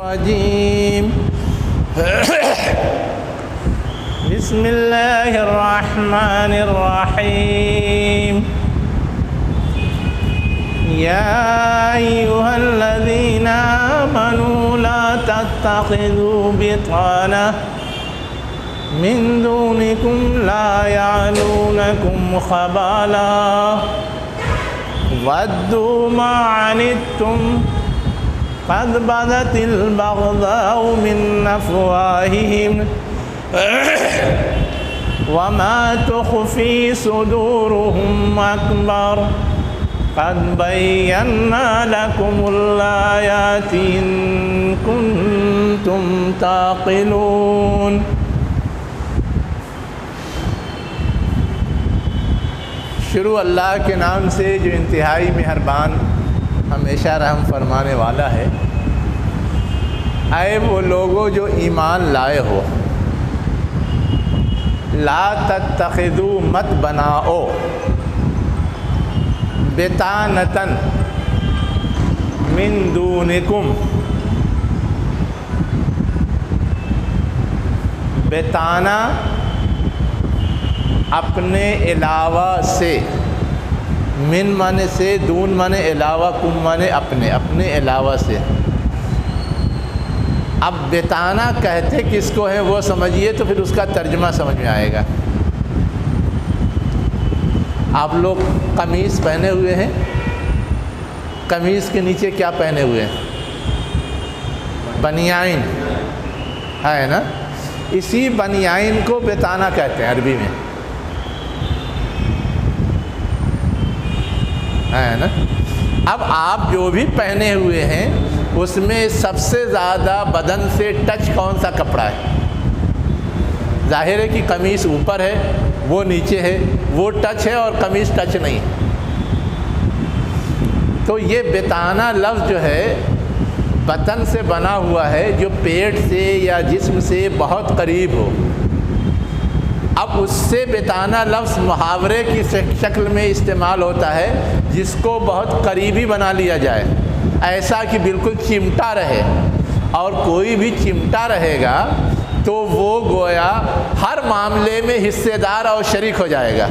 الرجيم بسم الله الرحمن الرحيم يا أيها الذين آمنوا لا تتخذوا بطانة من دونكم لا يعلونكم خبالا ودوا ما عنتم قد بدت البغضاء من أفواههم وما تخفي صدورهم أكبر قد بينا لكم الآيات إن كنتم تعقلون. شروع اللہ کے نام سے جو انتہائی مہربان ہمیشہ رحم فرمانے والا ہے. اے وہ لوگوں جو ایمان لائے ہو، لا تتخذوا مت بناؤ بطانۃ من دونکم، بطانہ اپنے علاوہ سے، من مانے سے، دون مانے علاوہ، کم مانے اپنے، اپنے علاوہ سے. اب بطانہ کہتے کس کو ہے وہ سمجھیے تو پھر اس کا ترجمہ سمجھ میں آئے گا. آپ لوگ قمیص پہنے ہوئے ہیں، قمیص کے نیچے کیا پہنے ہوئے ہیں؟ بنیائن ہے نا. اسی بنیائن کو بطانہ کہتے ہیں عربی میں، ہے نا. اب آپ جو بھی پہنے ہوئے ہیں اس میں سب سے زیادہ بدن سے ٹچ کون سا کپڑا ہے؟ ظاہر ہے کہ قمیص اوپر ہے، وہ نیچے ہے، وہ ٹچ ہے اور قمیص ٹچ نہیں. تو یہ بطانہ لفظ جو ہے بدن سے بنا ہوا ہے جو پیٹ سے یا جسم سے بہت قریب ہو. اب اس سے بطانہ لفظ محاورے کی شکل میں استعمال ہوتا ہے جس کو بہت قریبی بنا لیا جائے، ایسا کہ بالکل چمٹا رہے. اور کوئی بھی چمٹا رہے گا تو وہ گویا ہر معاملے میں حصے دار اور شریک ہو جائے گا.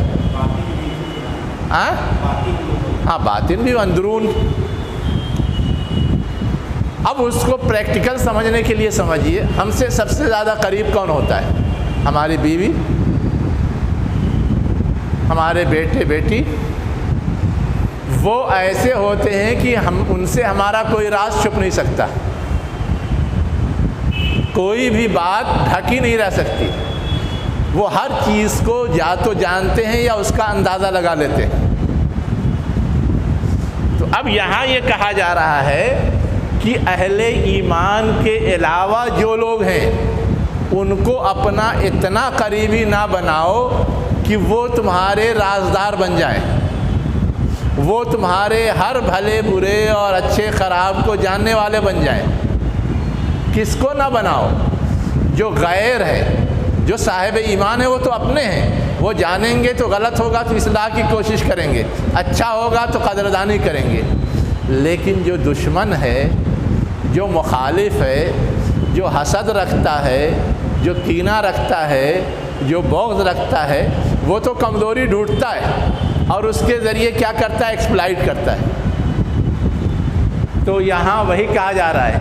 ہاں باطن بھی، اندرون. اب اس کو پریکٹیکل سمجھنے کے لیے سمجھیے، ہم سے سب سے زیادہ قریب کون ہوتا ہے؟ ہماری بیوی، ہمارے بیٹے بیٹی. وہ ایسے ہوتے ہیں کہ ہم ان سے ہمارا کوئی راز چھپ نہیں سکتا، کوئی بھی بات ڈھکی نہیں رہ سکتی. وہ ہر چیز کو یا تو جانتے ہیں یا اس کا اندازہ لگا لیتے ہیں. تو اب یہاں یہ کہا جا رہا ہے کہ اہل ایمان کے علاوہ جو لوگ ہیں ان کو اپنا اتنا قریبی نہ بناؤ کہ وہ تمہارے رازدار بن جائیں، وہ تمہارے ہر بھلے برے اور اچھے خراب کو جاننے والے بن جائیں. کس کو نہ بناؤ؟ جو غیر ہے. جو صاحب ایمان ہے وہ تو اپنے ہیں، وہ جانیں گے تو غلط ہوگا تو اصلاح کی کوشش کریں گے، اچھا ہوگا تو قدردانی کریں گے. لیکن جو دشمن ہے، جو مخالف ہے، جو حسد رکھتا ہے، جو کینہ رکھتا ہے، جو بغض رکھتا ہے، وہ تو کمزوری ڈھونڈتا ہے اور اس کے ذریعے کیا کرتا ہے؟ ایکسپلائٹ کرتا ہے. تو یہاں وہی کہا جا رہا ہے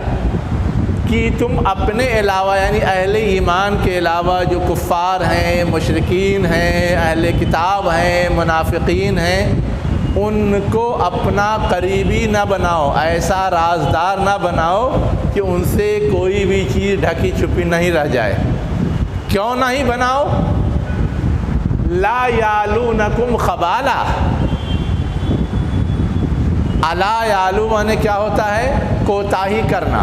کہ تم اپنے علاوہ، یعنی اہل ایمان کے علاوہ جو کفار ہیں، مشرکین ہیں، اہل کتاب ہیں، منافقین ہیں، ان کو اپنا قریبی نہ بناؤ، ایسا رازدار نہ بناؤ کہ ان سے کوئی بھی چیز ڈھکی چھپی نہیں رہ جائے. کیوں نہیں بناؤ؟ لا یعلونکم خبالا. الا یعلو مانے کیا ہوتا ہے؟ کوتاہی کرنا.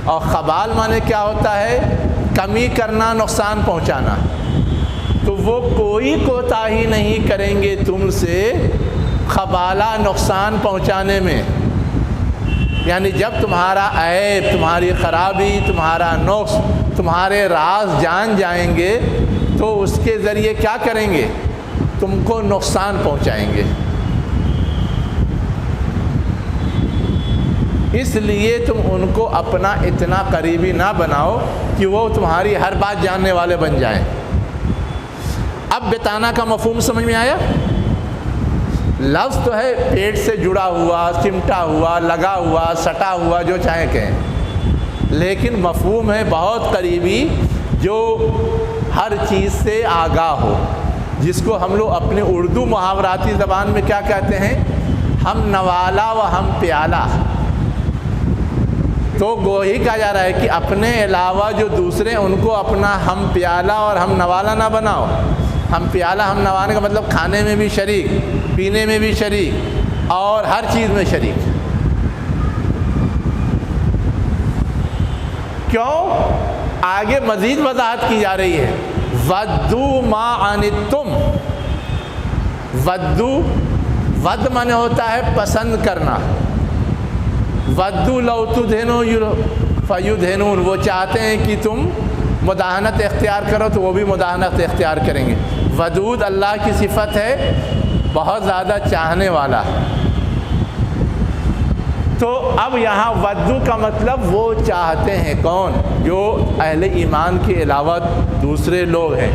اور خبال مانے کیا ہوتا ہے؟ کمی کرنا، نقصان پہنچانا. تو وہ کوئی کوتاہی نہیں کریں گے تم سے خبالہ، نقصان پہنچانے میں. یعنی جب تمہارا عیب، تمہاری خرابی، تمہارا نقص، تمہارے راز جان جائیں گے تو اس کے ذریعے کیا کریں گے؟ تم کو نقصان پہنچائیں گے. اس لیے تم ان کو اپنا اتنا قریبی نہ بناؤ کہ وہ تمہاری ہر بات جاننے والے بن جائیں۔ اب بتانا کا مفہوم سمجھ میں آیا؟ لفظ تو ہے پیٹ سے جڑا ہوا، چمٹا ہوا، لگا ہوا، سٹا ہوا، جو چاہیں کہیں، لیکن مفہوم ہے بہت قریبی، جو ہر چیز سے آگاہ ہو، جس کو ہم لوگ اپنے اردو محاوراتی زبان میں کیا کہتے ہیں؟ ہم نوالا و ہم پیالہ۔ تو گوہی کہا جا رہا ہے کہ اپنے علاوہ جو دوسرے ہیں ان کو اپنا ہم پیالہ اور ہم نوالا نہ بناؤ۔ ہم پیالہ ہم نوانے کا مطلب کھانے میں بھی شریک، پینے میں بھی شریک، اور ہر چیز میں شریک۔ کیوں؟ آگے مزید وضاحت کی جا رہی ہے۔ ودو ما عنتم، ودو، ود معنی ہوتا ہے پسند کرنا، ودو لو تدہنو فیدہنون، وہ چاہتے ہیں کہ تم مداہنت اختیار کرو تو وہ بھی مداہنت اختیار کریں گے۔ ودود اللہ کی صفت ہے، بہت زیادہ چاہنے والا۔ تو اب یہاں ودو کا مطلب وہ چاہتے ہیں، کون؟ جو اہل ایمان کے علاوہ دوسرے لوگ ہیں۔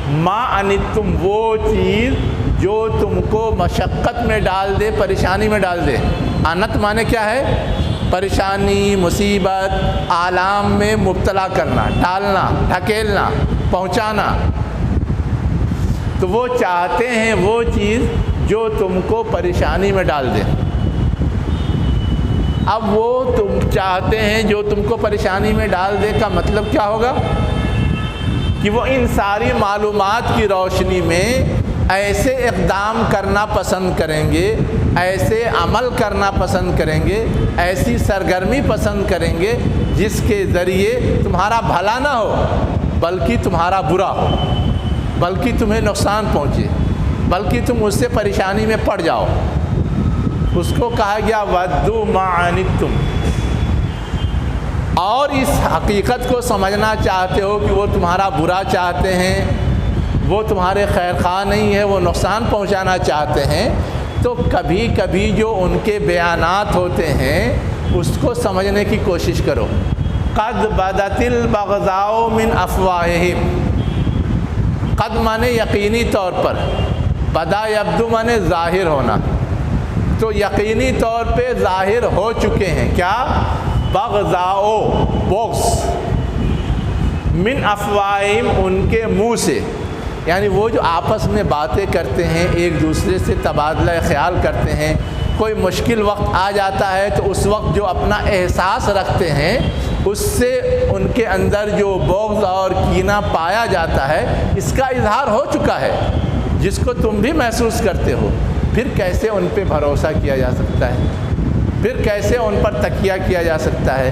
ما انتم، وہ چیز جو تم کو مشقت میں ڈال دے، پریشانی میں ڈال دے۔ انت معنی کیا ہے؟ پریشانی، مصیبت، آلام میں مبتلا کرنا، ڈالنا، ڈھکیلنا، پہنچانا۔ تو وہ چاہتے ہیں وہ چیز جو تم کو پریشانی میں ڈال دے۔ اب وہ تم چاہتے ہیں جو تم کو پریشانی میں ڈال دے کا مطلب کیا ہوگا؟ کہ وہ ان ساری معلومات کی روشنی میں ایسے اقدام کرنا پسند کریں گے، ایسے عمل کرنا پسند کریں گے، ایسی سرگرمی پسند کریں گے جس کے ذریعے تمہارا بھلا نہ ہو بلکہ تمہارا برا ہو، بلکہ تمہیں نقصان پہنچے، بلکہ تم اس سے پریشانی میں پڑ جاؤ۔ اس کو کہا گیا ودو ما عنتم۔ اور اس حقیقت کو سمجھنا چاہتے ہو کہ وہ تمہارا برا چاہتے ہیں، وہ تمہارے خیر خواہ نہیں ہے، وہ نقصان پہنچانا چاہتے ہیں، تو کبھی کبھی جو ان کے بیانات ہوتے ہیں اس کو سمجھنے کی کوشش کرو۔ قد بدت البغضاء من افواہہم، قد مانے یقینی طور پر، بدا یبدو مانے ظاہر ہونا، تو یقینی طور پہ ظاہر ہو چکے ہیں کیا؟ بغضاء، بغض، من افواہہم، ان کے منہ سے، یعنی وہ جو آپس میں باتیں کرتے ہیں، ایک دوسرے سے تبادلہ خیال کرتے ہیں، کوئی مشکل وقت آ جاتا ہے تو اس وقت جو اپنا احساس رکھتے ہیں اس سے ان کے اندر جو بغض اور کینہ پایا جاتا ہے، اس کا اظہار ہو چکا ہے، جس کو تم بھی محسوس کرتے ہو۔ پھر کیسے ان پہ بھروسہ کیا جا سکتا ہے؟ پھر کیسے ان پر تکیہ کیا جا سکتا ہے؟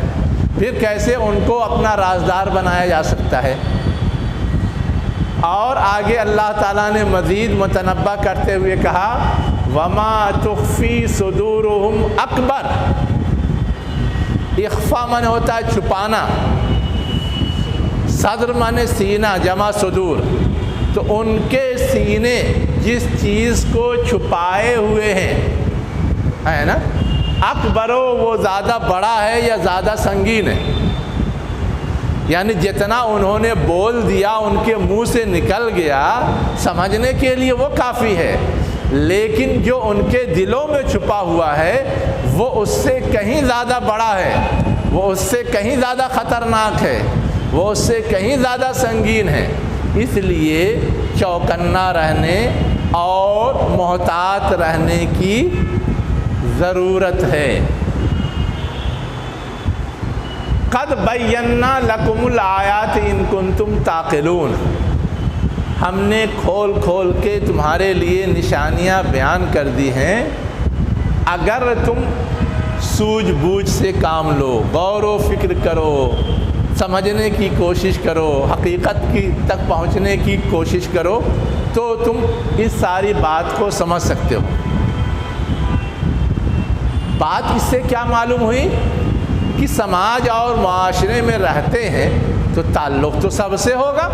پھر کیسے ان کو اپنا رازدار بنایا جا سکتا ہے؟ اور آگے اللہ تعالیٰ نے مزید متنبہ کرتے ہوئے کہا وَمَا تُخْفِي صُدُورُهُمْ اکبر۔ اخفا مانے ہوتا ہے چھپانا، صدر مانے سینہ، جمع صدور، تو ان کے سینے جس چیز کو چھپائے ہوئے ہیں، ہے نا، اکبرو، وہ زیادہ بڑا ہے یا زیادہ سنگین ہے؟ یعنی جتنا انہوں نے بول دیا، ان کے منہ سے نکل گیا، سمجھنے کے لیے وہ کافی ہے، لیکن جو ان کے دلوں میں چھپا ہوا ہے وہ اس سے کہیں زیادہ بڑا ہے، وہ اس سے کہیں زیادہ خطرناک ہے، وہ اس سے کہیں زیادہ سنگین ہے۔ اس لیے چوکنا رہنے اور محتاط رہنے کی ضرورت ہے۔ قد بینا لکم الآیات ان کنتم تعقلون، ہم نے کھول کھول کے تمہارے لیے نشانیاں بیان کر دی ہیں، اگر تم سوجھ بوجھ سے کام لو، غور و فکر کرو، سمجھنے کی کوشش کرو، حقیقت کی تک پہنچنے کی کوشش کرو، تو تم اس ساری بات کو سمجھ سکتے ہو۔ بات اس سے کیا معلوم ہوئی کہ سماج اور معاشرے میں رہتے ہیں تو تعلق تو سب سے ہوگا،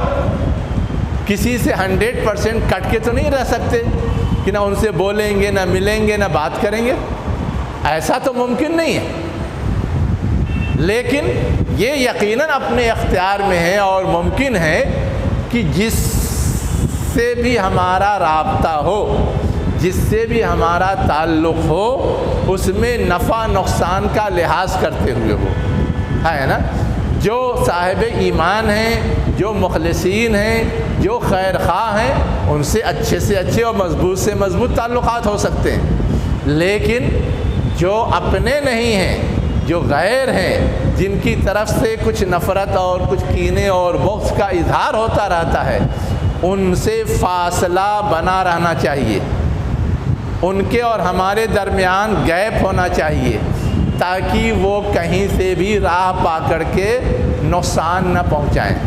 کسی سے 100% کٹ کے تو نہیں رہ سکتے کہ نہ ان سے بولیں گے، نہ ملیں گے، نہ بات کریں گے، ایسا تو ممکن نہیں ہے۔ لیکن یہ یقیناً اپنے اختیار میں ہے اور ممکن ہے کہ جس سے بھی ہمارا رابطہ ہو، جس سے بھی ہمارا تعلق ہو، اس میں نفع نقصان کا لحاظ کرتے ہوئے ہو، ہے نا؟ جو صاحب ایمان ہیں، جو مخلصین ہیں، جو خیر خواہ ہیں، ان سے اچھے اور مضبوط سے مضبوط تعلقات ہو سکتے ہیں، لیکن جو اپنے نہیں ہیں، جو غیر ہیں، جن کی طرف سے کچھ نفرت اور کچھ کینے اور بغض کا اظہار ہوتا رہتا ہے، ان سے فاصلہ بنا رہنا چاہیے، ان کے اور ہمارے درمیان گیپ ہونا چاہیے، تاکہ وہ کہیں سے بھی راہ پکڑ کے نقصان نہ پہنچائیں۔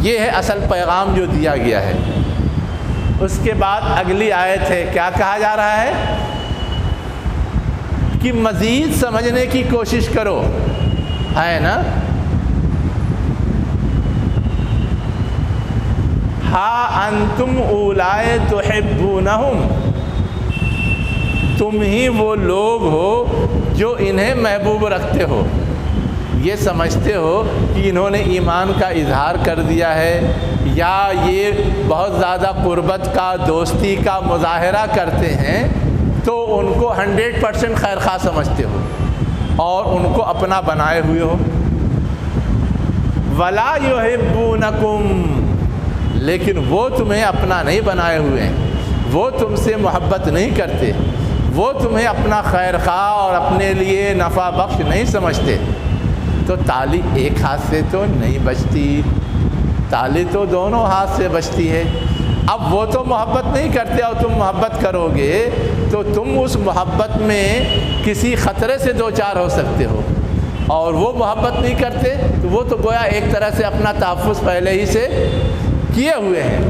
یہ ہے اصل پیغام جو دیا گیا ہے۔ اس کے بعد اگلی آیت ہے، کیا کہا جا رہا ہے کہ مزید سمجھنے کی کوشش کرو، ہے نا؟ ہا انتم اولائے تحبونہم، تم ہی وہ لوگ ہو جو انہیں محبوب رکھتے ہو، یہ سمجھتے ہو کہ انہوں نے ایمان کا اظہار کر دیا ہے، یا یہ بہت زیادہ قربت کا، دوستی کا مظاہرہ کرتے ہیں، تو ان کو 100% خیر خواہ سمجھتے ہو اور ان کو اپنا بنائے ہوئے ہو۔ وَلَا يُحِبُّونَكُمْ، لیکن وہ تمہیں اپنا نہیں بنائے ہوئے ہیں، وہ تم سے محبت نہیں کرتے، وہ تمہیں اپنا خیر خواہ اور اپنے لیے نفع بخش نہیں سمجھتے۔ تو تالی ایک ہاتھ سے تو نہیں بجتی، تالی تو دونوں ہاتھ سے بجتی ہے۔ اب وہ تو محبت نہیں کرتے اور تم محبت کرو گے تو تم اس محبت میں کسی خطرے سے دوچار ہو سکتے ہو، اور وہ محبت نہیں کرتے تو وہ تو گویا ایک طرح سے اپنا تحفظ پہلے ہی سے کیے ہوئے ہیں۔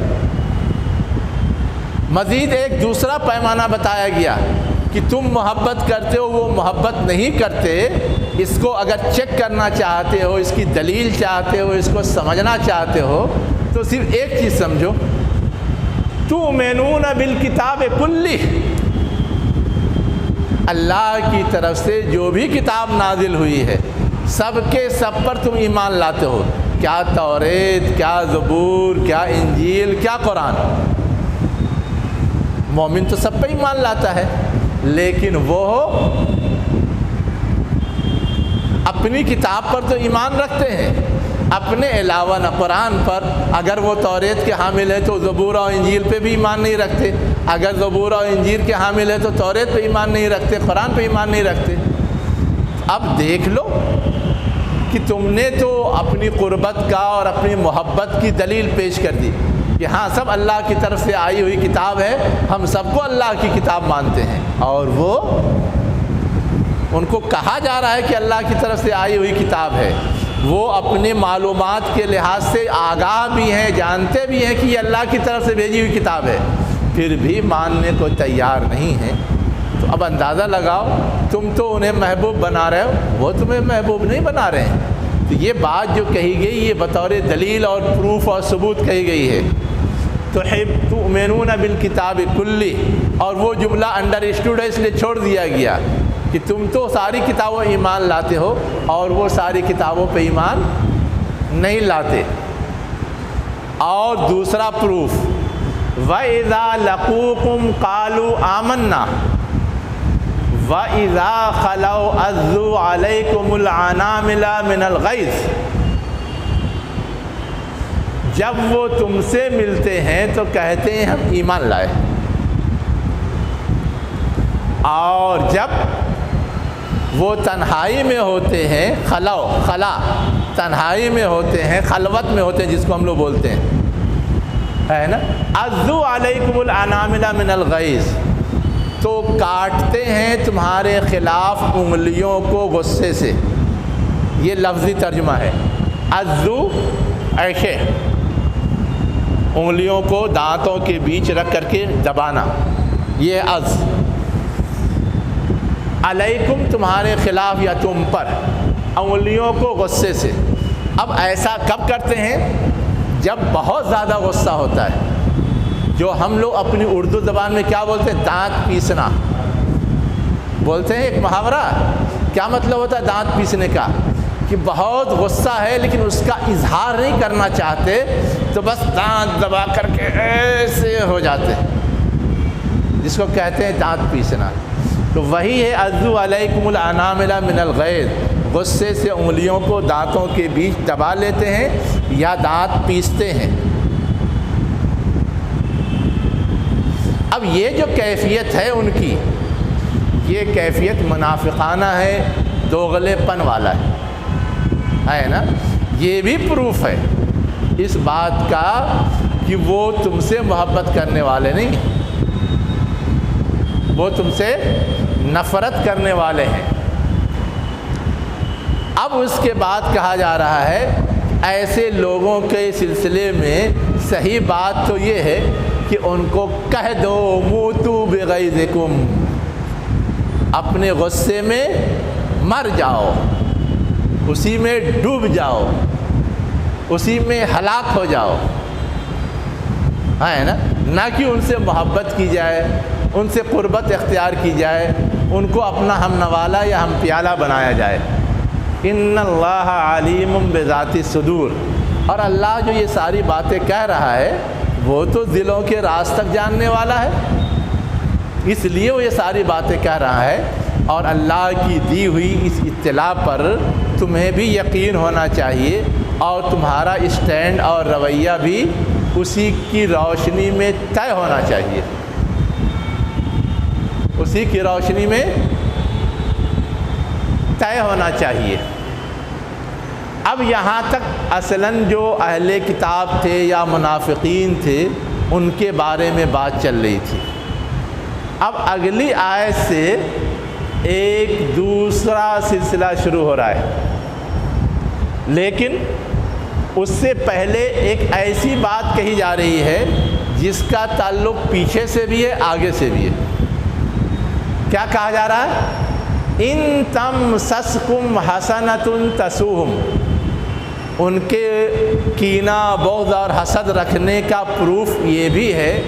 مزید ایک دوسرا پیمانہ بتایا گیا کہ تم محبت کرتے ہو، وہ محبت نہیں کرتے، اس کو اگر چیک کرنا چاہتے ہو، اس کی دلیل چاہتے ہو، اس کو سمجھنا چاہتے ہو، تو صرف ایک چیز سمجھو، تؤمنون بالکتاب کلہ، اللہ کی طرف سے جو بھی کتاب نازل ہوئی ہے سب کے سب پر تم ایمان لاتے ہو، کیا توریت، کیا زبور، کیا انجیل، کیا قرآن۔ مومن تو سب پہ ایمان لاتا ہے، لیکن وہ اپنی کتاب پر تو ایمان رکھتے ہیں، اپنے علاوہ نہ قرآن پر۔ اگر وہ توریت کے حامل ہے تو زبور اور انجیل پہ بھی ایمان نہیں رکھتے، اگر زبور اور انجیل کے حامل ہے تو توریت پہ ایمان نہیں رکھتے، قرآن پہ ایمان نہیں رکھتے۔ اب دیکھ لو کہ تم نے تو اپنی قربت کا اور اپنی محبت کی دلیل پیش کر دی کہ ہاں سب اللہ کی طرف سے آئی ہوئی کتاب ہے، ہم سب کو اللہ کی کتاب مانتے ہیں، اور وہ ان کو کہا جا رہا ہے کہ اللہ کی طرف سے آئی ہوئی کتاب ہے، وہ اپنے معلومات کے لحاظ سے آگاہ بھی ہیں، جانتے بھی ہیں کہ یہ اللہ کی طرف سے بھیجی ہوئی کتاب ہے، پھر بھی ماننے کو تیار نہیں ہیں۔ تو اب اندازہ لگاؤ، تم تو انہیں محبوب بنا رہے ہو، وہ تمہیں محبوب نہیں بنا رہے ہیں۔ تو یہ بات جو کہی گئی یہ بطور دلیل اور پروف اور ثبوت کہی گئی ہے، تؤمنون بالکتاب کلہ، اور وہ جملہ انڈر اسٹوڈ ہے اس لیے چھوڑ دیا گیا کہ تم تو ساری کتابوں ایمان لاتے ہو اور وہ ساری کتابوں پہ ایمان نہیں لاتے۔ اور دوسرا پروف، وَإِذَا لَقُوكُمْ قَالُوا آمَنَّا وَإِذَا خَلَوْا عَضُّوا عَلَيْكُمُ الْعَنَامِلَ مِنَ الْغَيْظِ، جب وہ تم سے ملتے ہیں تو کہتے ہیں ہم ایمان لائے، اور جب وہ تنہائی میں ہوتے ہیں، خلا تنہائی میں ہوتے ہیں، خلوت میں ہوتے ہیں جس کو ہم لوگ بولتے ہیں، ہے نا، عَضُّوا عَلَيْكُمُ الْعَنَامِلَ مِنَ الْغَيْظِ، تو کاٹتے ہیں تمہارے خلاف انگلیوں کو غصے سے۔ یہ لفظی ترجمہ ہے، عَضُّوا ایسے انگلیوں کو دانتوں کے بیچ رکھ کر کے دبانا، یہ عض۔ علیکم تمہارے خلاف یا تم پر، انگلیوں کو غصے سے۔ اب ایسا کب کرتے ہیں؟ جب بہت زیادہ غصہ ہوتا ہے، جو ہم لوگ اپنی اردو زبان میں کیا بولتے ہیں، دانت پیسنا بولتے ہیں، ایک محاورہ کیا مطلب ہوتا ہے دانت پیسنے کا؟ کہ بہت غصہ ہے لیکن اس کا اظہار نہیں کرنا چاہتے، تو بس دانت دبا کر کے ایسے ہو جاتے ہیں، جس کو کہتے ہیں دانت پیسنا۔ تو وہی ہے عضو علیکم الانامل من الغیظ، غصے سے انگلیوں کو دانتوں کے بیچ دبا لیتے ہیں یا دانت پیستے ہیں۔ اب یہ جو کیفیت ہے ان کی، یہ کیفیت منافقانہ ہے، دوغلے پن والا ہے نا۔ یہ بھی پروف ہے اس بات کا کہ وہ تم سے محبت کرنے والے نہیں، وہ تم سے نفرت کرنے والے ہیں۔ اب اس کے بعد کہا جا رہا ہے ایسے لوگوں کے سلسلے میں صحیح بات تو یہ ہے کہ ان کو کہہ دو موتو بغیظکم، اپنے غصے میں مر جاؤ، اسی میں ڈوب جاؤ، اسی میں ہلاک ہو جاؤ، ہے نا۔ نہ کہ ان سے محبت کی جائے، ان سے قربت اختیار کی جائے، ان کو اپنا ہم نوالا یا ہم پیالہ بنایا جائے۔ ان اللہ علیم بذات الصدور، اور اللہ جو یہ ساری باتیں کہہ رہا ہے وہ تو دلوں کے راز تک جاننے والا ہے، اس لیے وہ یہ ساری باتیں کہہ رہا ہے۔ اور اللہ کی دی ہوئی اس اطلاع پر تمہیں بھی یقین ہونا چاہیے، اور تمہارا اسٹینڈ اور رویہ بھی اسی کی روشنی میں طے ہونا چاہیے، اسی کی روشنی میں طے ہونا چاہیے۔ اب یہاں تک اصلاً جو اہل کتاب تھے یا منافقین تھے ان کے بارے میں بات چل رہی تھی۔ اب اگلی آیت سے ایک دوسرا سلسلہ شروع ہو رہا ہے، لیکن اس سے پہلے ایک ایسی بات کہی جا رہی ہے جس کا تعلق پیچھے سے بھی ہے آگے سے بھی ہے۔ کیا کہا جا رہا ہے؟ ان تمسسکم حسنۃ تسؤہم، ان کے کینہ بغض اور حسد رکھنے کا پروف یہ بھی ہے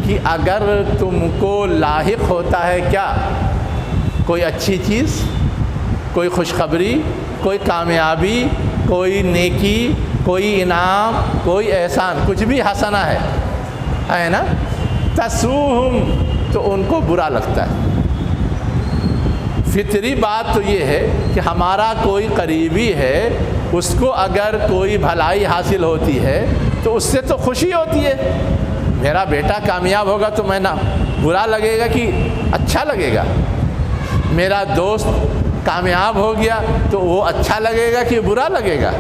کہ اگر تم کو لاحق ہوتا ہے کیا کوئی اچھی چیز، کوئی خوشخبری، کوئی کامیابی، کوئی نیکی، کوئی انعام، کوئی احسان، کچھ بھی حسنہ ہے نا، تسؤہم، تو ان کو برا لگتا ہے۔ فطری بات تو یہ ہے کہ ہمارا کوئی قریبی ہے، اس کو اگر کوئی بھلائی حاصل ہوتی ہے تو اس سے تو خوشی ہوتی ہے۔ میرا بیٹا کامیاب ہوگا تو میں نہ برا لگے گا کہ اچھا لگے گا، میرا دوست کامیاب ہو گیا تو وہ اچھا لگے گا کہ برا لگے گا۔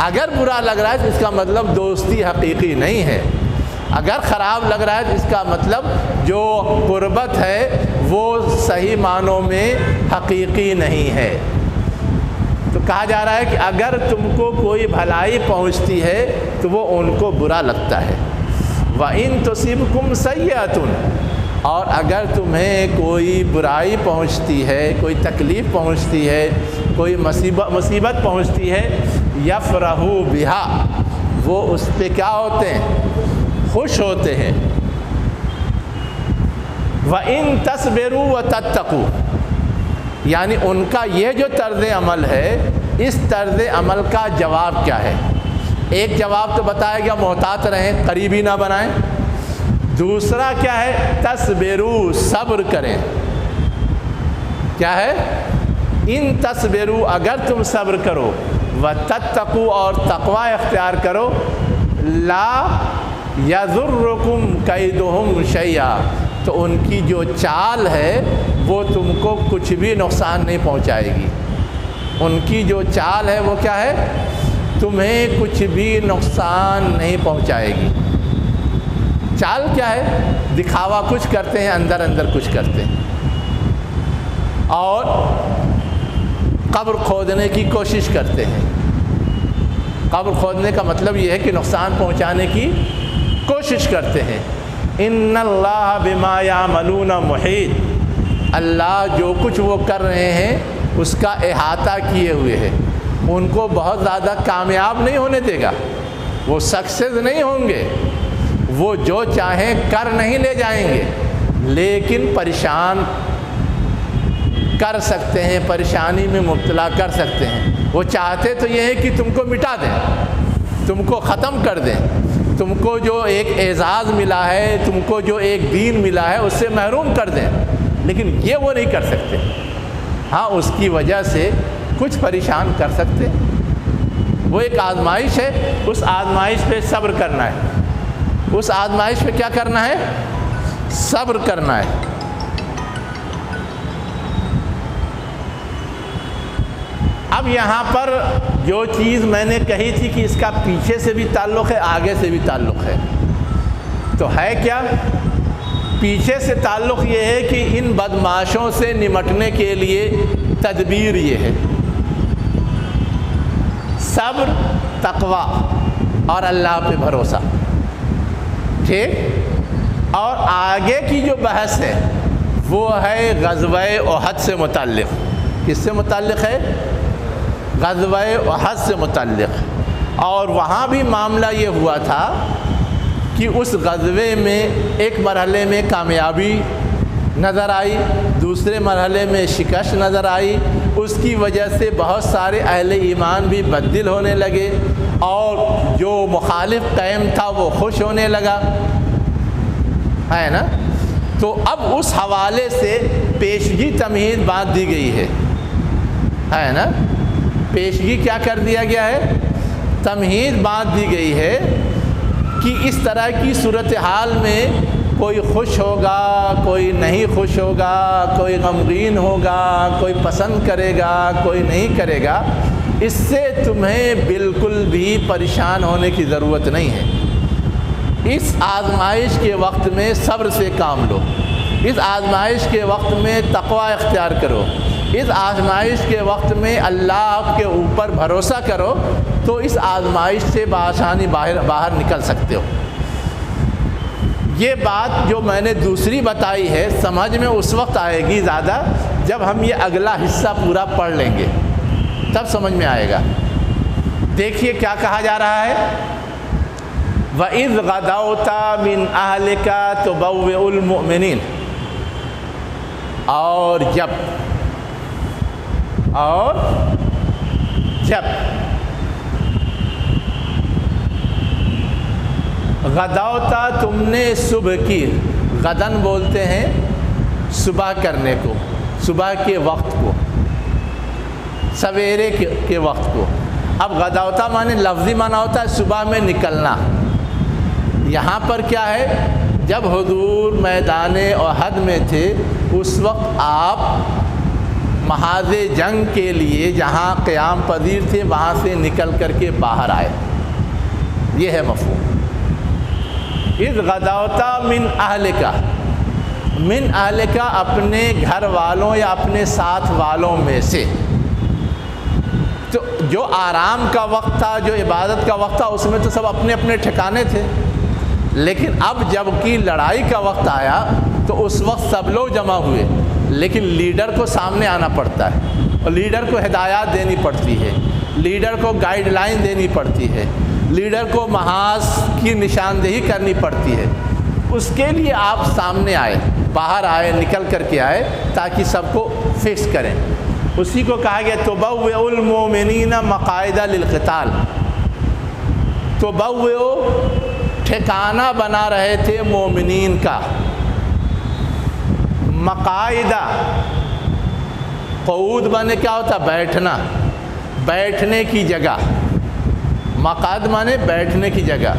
اگر برا لگ رہا ہے تو اس کا مطلب دوستی حقیقی نہیں ہے، اگر خراب لگ رہا ہے تو اس کا مطلب جو قربت ہے وہ صحیح معنوں میں حقیقی نہیں ہے۔ تو کہا جا رہا ہے کہ اگر تم کو کوئی بھلائی پہنچتی ہے تو وہ ان کو برا لگتا ہے۔ وَإِن تُصِبْكُمْ سَيِّئَةٌ، اور اگر تمہیں کوئی برائی پہنچتی ہے، کوئی تکلیف پہنچتی ہے، کوئی مصیبت پہنچتی ہے، یفرحوا بہا، وہ اس پہ کیا ہوتے ہیں؟ خوش ہوتے ہیں۔ وَإِن تَصْبِرُوا وَتَتَّقُوا، یعنی ان کا یہ جو طرز عمل ہے، اس طرز عمل کا جواب کیا ہے؟ ایک جواب تو بتایا گیا محتاط رہیں، قریبی نہ بنائیں۔ دوسرا کیا ہے؟ تصبروا، صبر کریں۔ کیا ہے؟ ان تصبروا، اگر تم صبر کرو، وتتقوا، اور تقوی اختیار کرو، لا یضرکم کیدہم شیئا، تو ان کی جو چال ہے وہ تم کو کچھ بھی نقصان نہیں پہنچائے گی۔ ان کی جو چال ہے وہ کیا ہے؟ تمہیں کچھ بھی نقصان نہیں پہنچائے گی۔ چال کیا ہے؟ دکھاوا کچھ کرتے ہیں، اندر اندر کچھ کرتے ہیں، اور قبر کھودنے کی کوشش کرتے ہیں۔ قبر کھودنے کا مطلب یہ ہے کہ نقصان پہنچانے کی کوشش کرتے ہیں۔ ان اللہ بما یعملون محیط، اللہ جو کچھ وہ کر رہے ہیں اس کا احاطہ کیے ہوئے ہے، ان کو بہت زیادہ کامیاب نہیں ہونے دے گا، وہ سکسیس نہیں ہوں گے، وہ جو چاہیں کر نہیں لے جائیں گے، لیکن پریشان کر سکتے ہیں، پریشانی میں مبتلا کر سکتے ہیں۔ وہ چاہتے تو یہ ہے کہ تم کو مٹا دیں، تم کو ختم کر دیں، تم کو جو ایک اعزاز ملا ہے، تم کو جو ایک دین ملا ہے اس سے محروم کر دیں، لیکن یہ وہ نہیں کر سکتے۔ ہاں اس کی وجہ سے کچھ پریشان کر سکتے، وہ ایک آزمائش ہے، اس آزمائش پہ صبر کرنا ہے، اس آزمائش پہ کیا کرنا ہے؟ صبر کرنا ہے۔ اب یہاں پر جو چیز میں نے کہی تھی کہ اس کا پیچھے سے بھی تعلق ہے، آگے سے بھی تعلق ہے، تو ہے کیا؟ پیچھے سے تعلق یہ ہے کہ ان بدمعاشوں سے نمٹنے کے لیے تدبیر یہ ہے، صبر، تقویٰ اور اللہ پہ بھروسہ، ٹھیک؟ اور آگے کی جو بحث ہے وہ ہے غزوہ احد سے متعلق۔ کس سے متعلق ہے؟ غزوہ احد سے متعلق۔ اور وہاں بھی معاملہ یہ ہوا تھا کہ اس غزوے میں ایک مرحلے میں کامیابی نظر آئی، دوسرے مرحلے میں شکست نظر آئی، اس کی وجہ سے بہت سارے اہل ایمان بھی بددل ہونے لگے، اور جو مخالف قوم تھا وہ خوش ہونے لگا، ہے نا؟ تو اب اس حوالے سے پیشگی تمہید باندھ دی گئی ہے نا؟ پیشگی کیا کر دیا گیا ہے؟ تمہید باندھ دی گئی ہے کہ اس طرح کی صورتحال میں کوئی خوش ہوگا، کوئی نہیں خوش ہوگا، کوئی غمگین ہوگا، کوئی پسند کرے گا، کوئی نہیں کرے گا، اس سے تمہیں بالکل بھی پریشان ہونے کی ضرورت نہیں ہے۔ اس آزمائش کے وقت میں صبر سے کام لو، اس آزمائش کے وقت میں تقویٰ اختیار کرو، اس آزمائش کے وقت میں اللہ کے اوپر بھروسہ کرو، تو اس آزمائش سے بآسانی باہر نکل سکتے ہو۔ یہ بات جو میں نے دوسری بتائی ہے سمجھ میں اس وقت آئے گی زیادہ جب ہم یہ اگلا حصہ پورا پڑھ لیں گے، تب سمجھ میں آئے گا۔ دیکھیے کیا کہا جا رہا ہے، وَإِذْ غَدَوْتَ مِنْ أَهْلِكَ تُبَوِّئُ الْمُؤْمِنِينَ، اور جب غدوتا تم نے صبح کی، غدن بولتے ہیں صبح کرنے کو، صبح کے وقت کو، سویرے کے وقت کو۔ اب غدوتا مانے لفظی معنی ہوتا ہے صبح میں نکلنا۔ یہاں پر کیا ہے، جب حضور میدان احد میں تھے اس وقت آپ محاذ جنگ کے لیے جہاں قیام پذیر تھے وہاں سے نکل کر کے باہر آئے، یہ ہے مفہوم۔ اذ غدوتا من اہلکا، من اہلکا اپنے گھر والوں یا اپنے ساتھ والوں میں سے۔ تو جو آرام کا وقت تھا، جو عبادت کا وقت تھا، اس میں تو سب اپنے اپنے ٹھکانے تھے، لیکن اب جب کہ لڑائی کا وقت آیا تو اس وقت سب لوگ جمع ہوئے، لیکن لیڈر کو سامنے آنا پڑتا ہے، اور لیڈر کو ہدایات دینی پڑتی ہے، لیڈر کو گائیڈ لائن دینی پڑتی ہے، لیڈر کو محاذ کی نشاندہی کرنی پڑتی ہے۔ اس کے لیے آپ سامنے آئے، باہر آئے، نکل کر کے آئے تاکہ سب کو فکس کریں۔ اسی کو کہا گیا تبوئ المؤمنین مقاعد للقتال۔ تبوئ ٹھکانہ بنا رہے تھے مومنین کا، مقاعدہ، قعود مانے کیا ہوتا؟ بیٹھنا، بیٹھنے کی جگہ۔ مقعد مانے بیٹھنے کی جگہ۔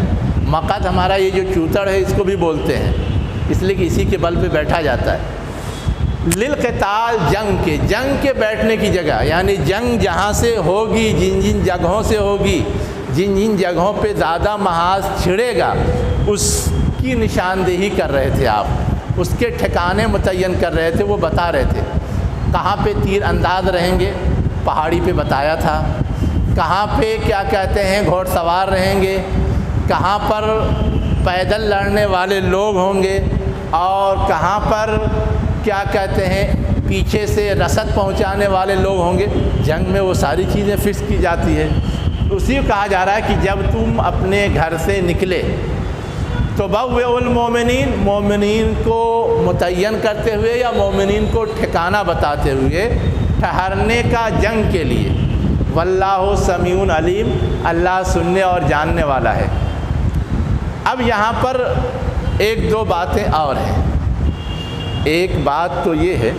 مقعد ہمارا یہ جو چوتڑ ہے اس کو بھی بولتے ہیں، اس لیے کہ اسی کے بل پہ بیٹھا جاتا ہے۔ للقتال، جنگ کے بیٹھنے کی جگہ، یعنی جنگ جہاں سے ہوگی، جن جن جگہوں سے ہوگی، جن جن جگہوں پہ زیادہ محاذ چھڑے گا، اس کی نشاندہی کر رہے تھے آپ، اس کے ٹھکانے متعین کر رہے تھے، وہ بتا رہے تھے۔ کہاں پہ تیر انداز رہیں گے، پہاڑی پہ بتایا تھا۔ کہاں پہ کیا کہتے ہیں گھوڑ سوار رہیں گے، کہاں پر پیدل لڑنے والے لوگ ہوں گے، اور کہاں پر کیا کہتے ہیں پیچھے سے رسد پہنچانے والے لوگ ہوں گے۔ جنگ میں وہ ساری چیزیں فکس کی جاتی ہے۔ اسی کو کہا جا رہا ہے کہ جب تم اپنے گھر سے نکلے تبوئ المومنین، مومنین کو متعین کرتے ہوئے یا مومنین کو ٹھکانہ بتاتے ہوئے ٹھہرنے کا جنگ کے لیے۔ واللہ سمیع علیم، اللہ سننے اور جاننے والا ہے۔ اب یہاں پر ایک دو باتیں اور ہیں۔ ایک بات تو یہ ہے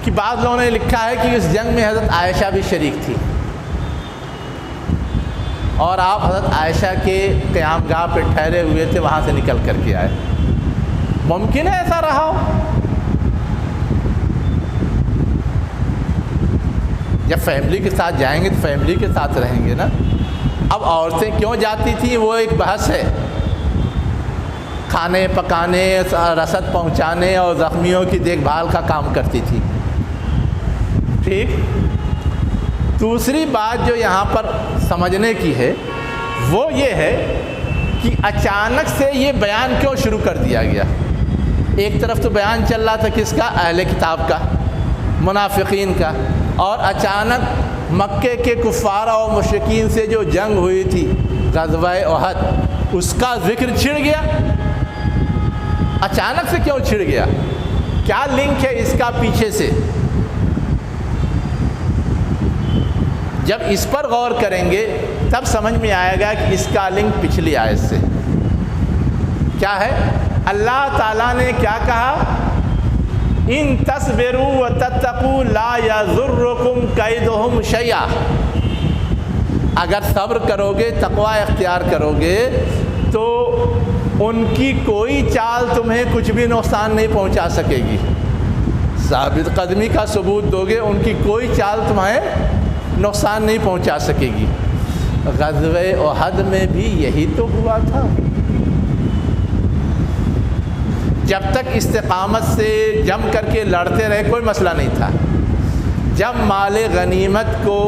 کہ بعض لوگوں نے لکھا ہے کہ اس جنگ میں حضرت عائشہ بھی شریک تھی اور آپ حضرت عائشہ کے قیام گاہ پہ ٹھہرے ہوئے تھے، وہاں سے نکل کر کے آئے۔ ممکن ہے ایسا رہا ہو؟ جب فیملی کے ساتھ جائیں گے تو فیملی کے ساتھ رہیں گے نا۔ اب عورتیں کیوں جاتی تھیں وہ ایک بحث ہے۔ کھانے پکانے، رسد پہنچانے اور زخمیوں کی دیکھ بھال کا کام کرتی تھی، ٹھیک۔ دوسری بات جو یہاں پر سمجھنے کی ہے وہ یہ ہے کہ اچانک سے یہ بیان کیوں شروع کر دیا گیا۔ ایک طرف تو بیان چل رہا تھا کس کا؟ اہل کتاب کا، منافقین کا، اور اچانک مکے کے کفار اور مشرکین سے جو جنگ ہوئی تھی غزوہ احد، اس کا ذکر چھڑ گیا۔ اچانک سے کیوں چھڑ گیا؟ کیا لنک ہے اس کا پیچھے سے؟ جب اس پر غور کریں گے تب سمجھ میں آئے گا کہ اس کا لنک پچھلی آیت سے کیا ہے۔ اللہ تعالیٰ نے کیا کہا؟ ان تصبروا وتتقوا لا یضرکم کیدہم شیئا، اگر صبر کرو گے، تقوی اختیار کرو گے تو ان کی کوئی چال تمہیں کچھ بھی نقصان نہیں پہنچا سکے گی۔ ثابت قدمی کا ثبوت دو گے، ان کی کوئی چال تمہیں نقصان نہیں پہنچا سکے گی۔ غزوہ احد میں بھی یہی تو ہوا تھا۔ جب تک استقامت سے جم کر کے لڑتے رہے کوئی مسئلہ نہیں تھا۔ جب مال غنیمت کو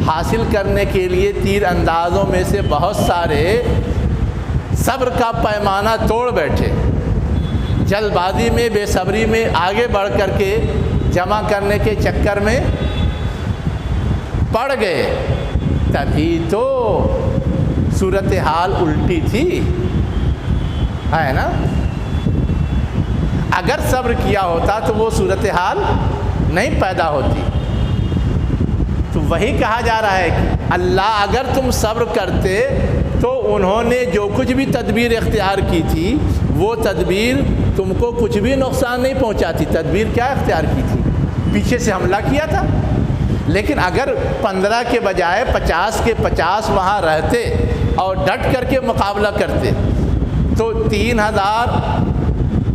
حاصل کرنے کے لیے تیر اندازوں میں سے بہت سارے صبر کا پیمانہ توڑ بیٹھے، جلد بازی میں، بے صبری میں آگے بڑھ کر کے جمع کرنے کے چکر میں پڑ گئے، تبھی تو صورتحال الٹی تھی، ہے نا۔ اگر صبر کیا ہوتا تو وہ صورتحال نہیں پیدا ہوتی۔ تو وہی کہا جا رہا ہے کہ اللہ اگر تم صبر کرتے تو انہوں نے جو کچھ بھی تدبیر اختیار کی تھی وہ تدبیر تم کو کچھ بھی نقصان نہیں پہنچاتی۔ تدبیر کیا اختیار کی تھی؟ پیچھے سے حملہ کیا تھا، لیکن اگر 15 کے بجائے 50 کے 50 وہاں رہتے اور ڈٹ کر کے مقابلہ کرتے تو 3000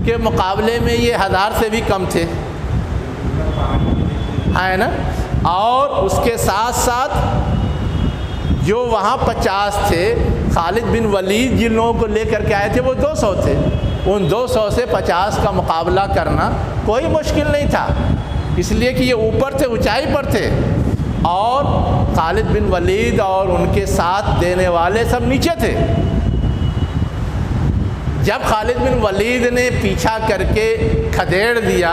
کے مقابلے میں یہ 1000 سے بھی کم تھے، ہے نا۔ اور اس کے ساتھ ساتھ جو وہاں 50 تھے، خالد بن ولید جن لوگوں کو لے کر کے آئے تھے وہ 200 تھے، ان 200 سے 50 کا مقابلہ کرنا کوئی مشکل نہیں تھا، اس لیے کہ یہ اوپر تھے، اونچائی پر تھے، اور خالد بن ولید اور ان کے ساتھ دینے والے سب نیچے تھے۔ جب خالد بن ولید نے پیچھا کر کے کھدیڑ دیا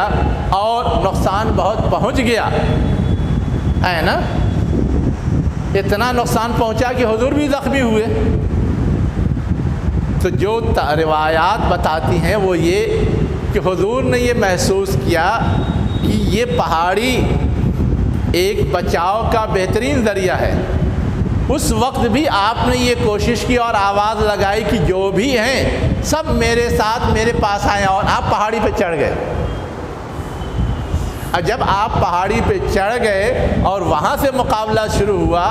اور نقصان بہت پہنچ گیا، ہے نا، اتنا نقصان پہنچا کہ حضور بھی زخمی ہوئے، تو جو روایات بتاتی ہیں وہ یہ کہ حضور نے یہ محسوس کیا کہ یہ پہاڑی ایک بچاؤ کا بہترین ذریعہ ہے۔ اس وقت بھی آپ نے یہ کوشش کی اور آواز لگائی کہ جو بھی ہیں سب میرے ساتھ میرے پاس آئیں، اور آپ پہاڑی پہ چڑھ گئے۔ اور جب آپ پہاڑی پہ چڑھ گئے اور وہاں سے مقابلہ شروع ہوا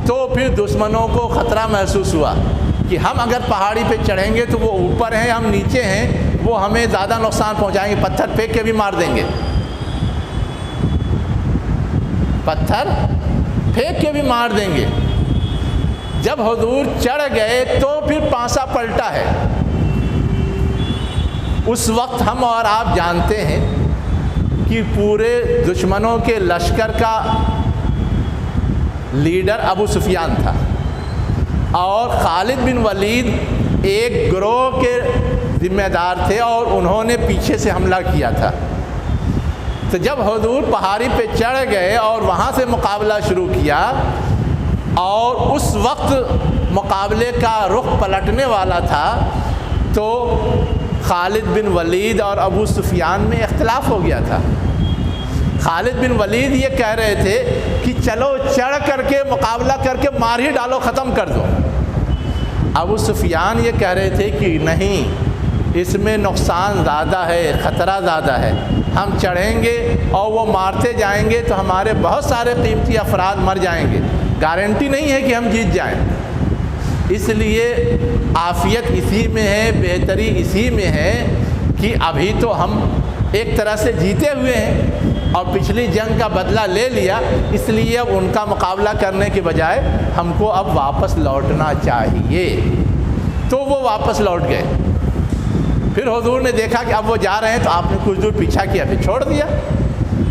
تو پھر دشمنوں کو خطرہ محسوس ہوا کہ ہم اگر پہاڑی پہ چڑھیں گے تو وہ اوپر ہیں، ہم نیچے ہیں، وہ ہمیں زیادہ نقصان پہنچائیں گے، پتھر پھینک کے بھی مار دیں گے، پتھر پھینک کے بھی مار دیں گے۔ جب حضور چڑھ گئے تو پھر پانسا پلٹا ہے۔ اس وقت ہم اور آپ جانتے ہیں کہ پورے دشمنوں کے لشکر کا لیڈر ابو سفیان تھا، اور خالد بن ولید ایک گروہ کے ذمہ دار تھے اور انہوں نے پیچھے سے حملہ کیا تھا۔ تو جب حضور پہاڑی پہ چڑھ گئے اور وہاں سے مقابلہ شروع کیا اور اس وقت مقابلے کا رخ پلٹنے والا تھا تو خالد بن ولید اور ابو سفیان میں اختلاف ہو گیا تھا۔ خالد بن ولید یہ کہہ رہے تھے کہ چلو چڑھ کر کے مقابلہ کر کے مار ہی ڈالو، ختم کر دو۔ ابو سفیان یہ کہہ رہے تھے کہ نہیں، اس میں نقصان زیادہ ہے، خطرہ زیادہ ہے، ہم چڑھیں گے اور وہ مارتے جائیں گے تو ہمارے بہت سارے قیمتی افراد مر جائیں گے، گارنٹی نہیں ہے کہ ہم جیت جائیں۔ اس لیے عافیت اسی میں ہے، بہتری اسی میں ہے کہ ابھی تو ہم ایک طرح سے جیتے ہوئے ہیں اور پچھلی جنگ کا بدلہ لے لیا، اس لیے اب ان کا مقابلہ کرنے کے بجائے ہم کو اب واپس لوٹنا چاہیے۔ تو وہ واپس لوٹ گئے۔ پھر حضور نے دیکھا کہ اب وہ جا رہے ہیں تو آپ نے کچھ دور پیچھا کیا، پھر چھوڑ دیا۔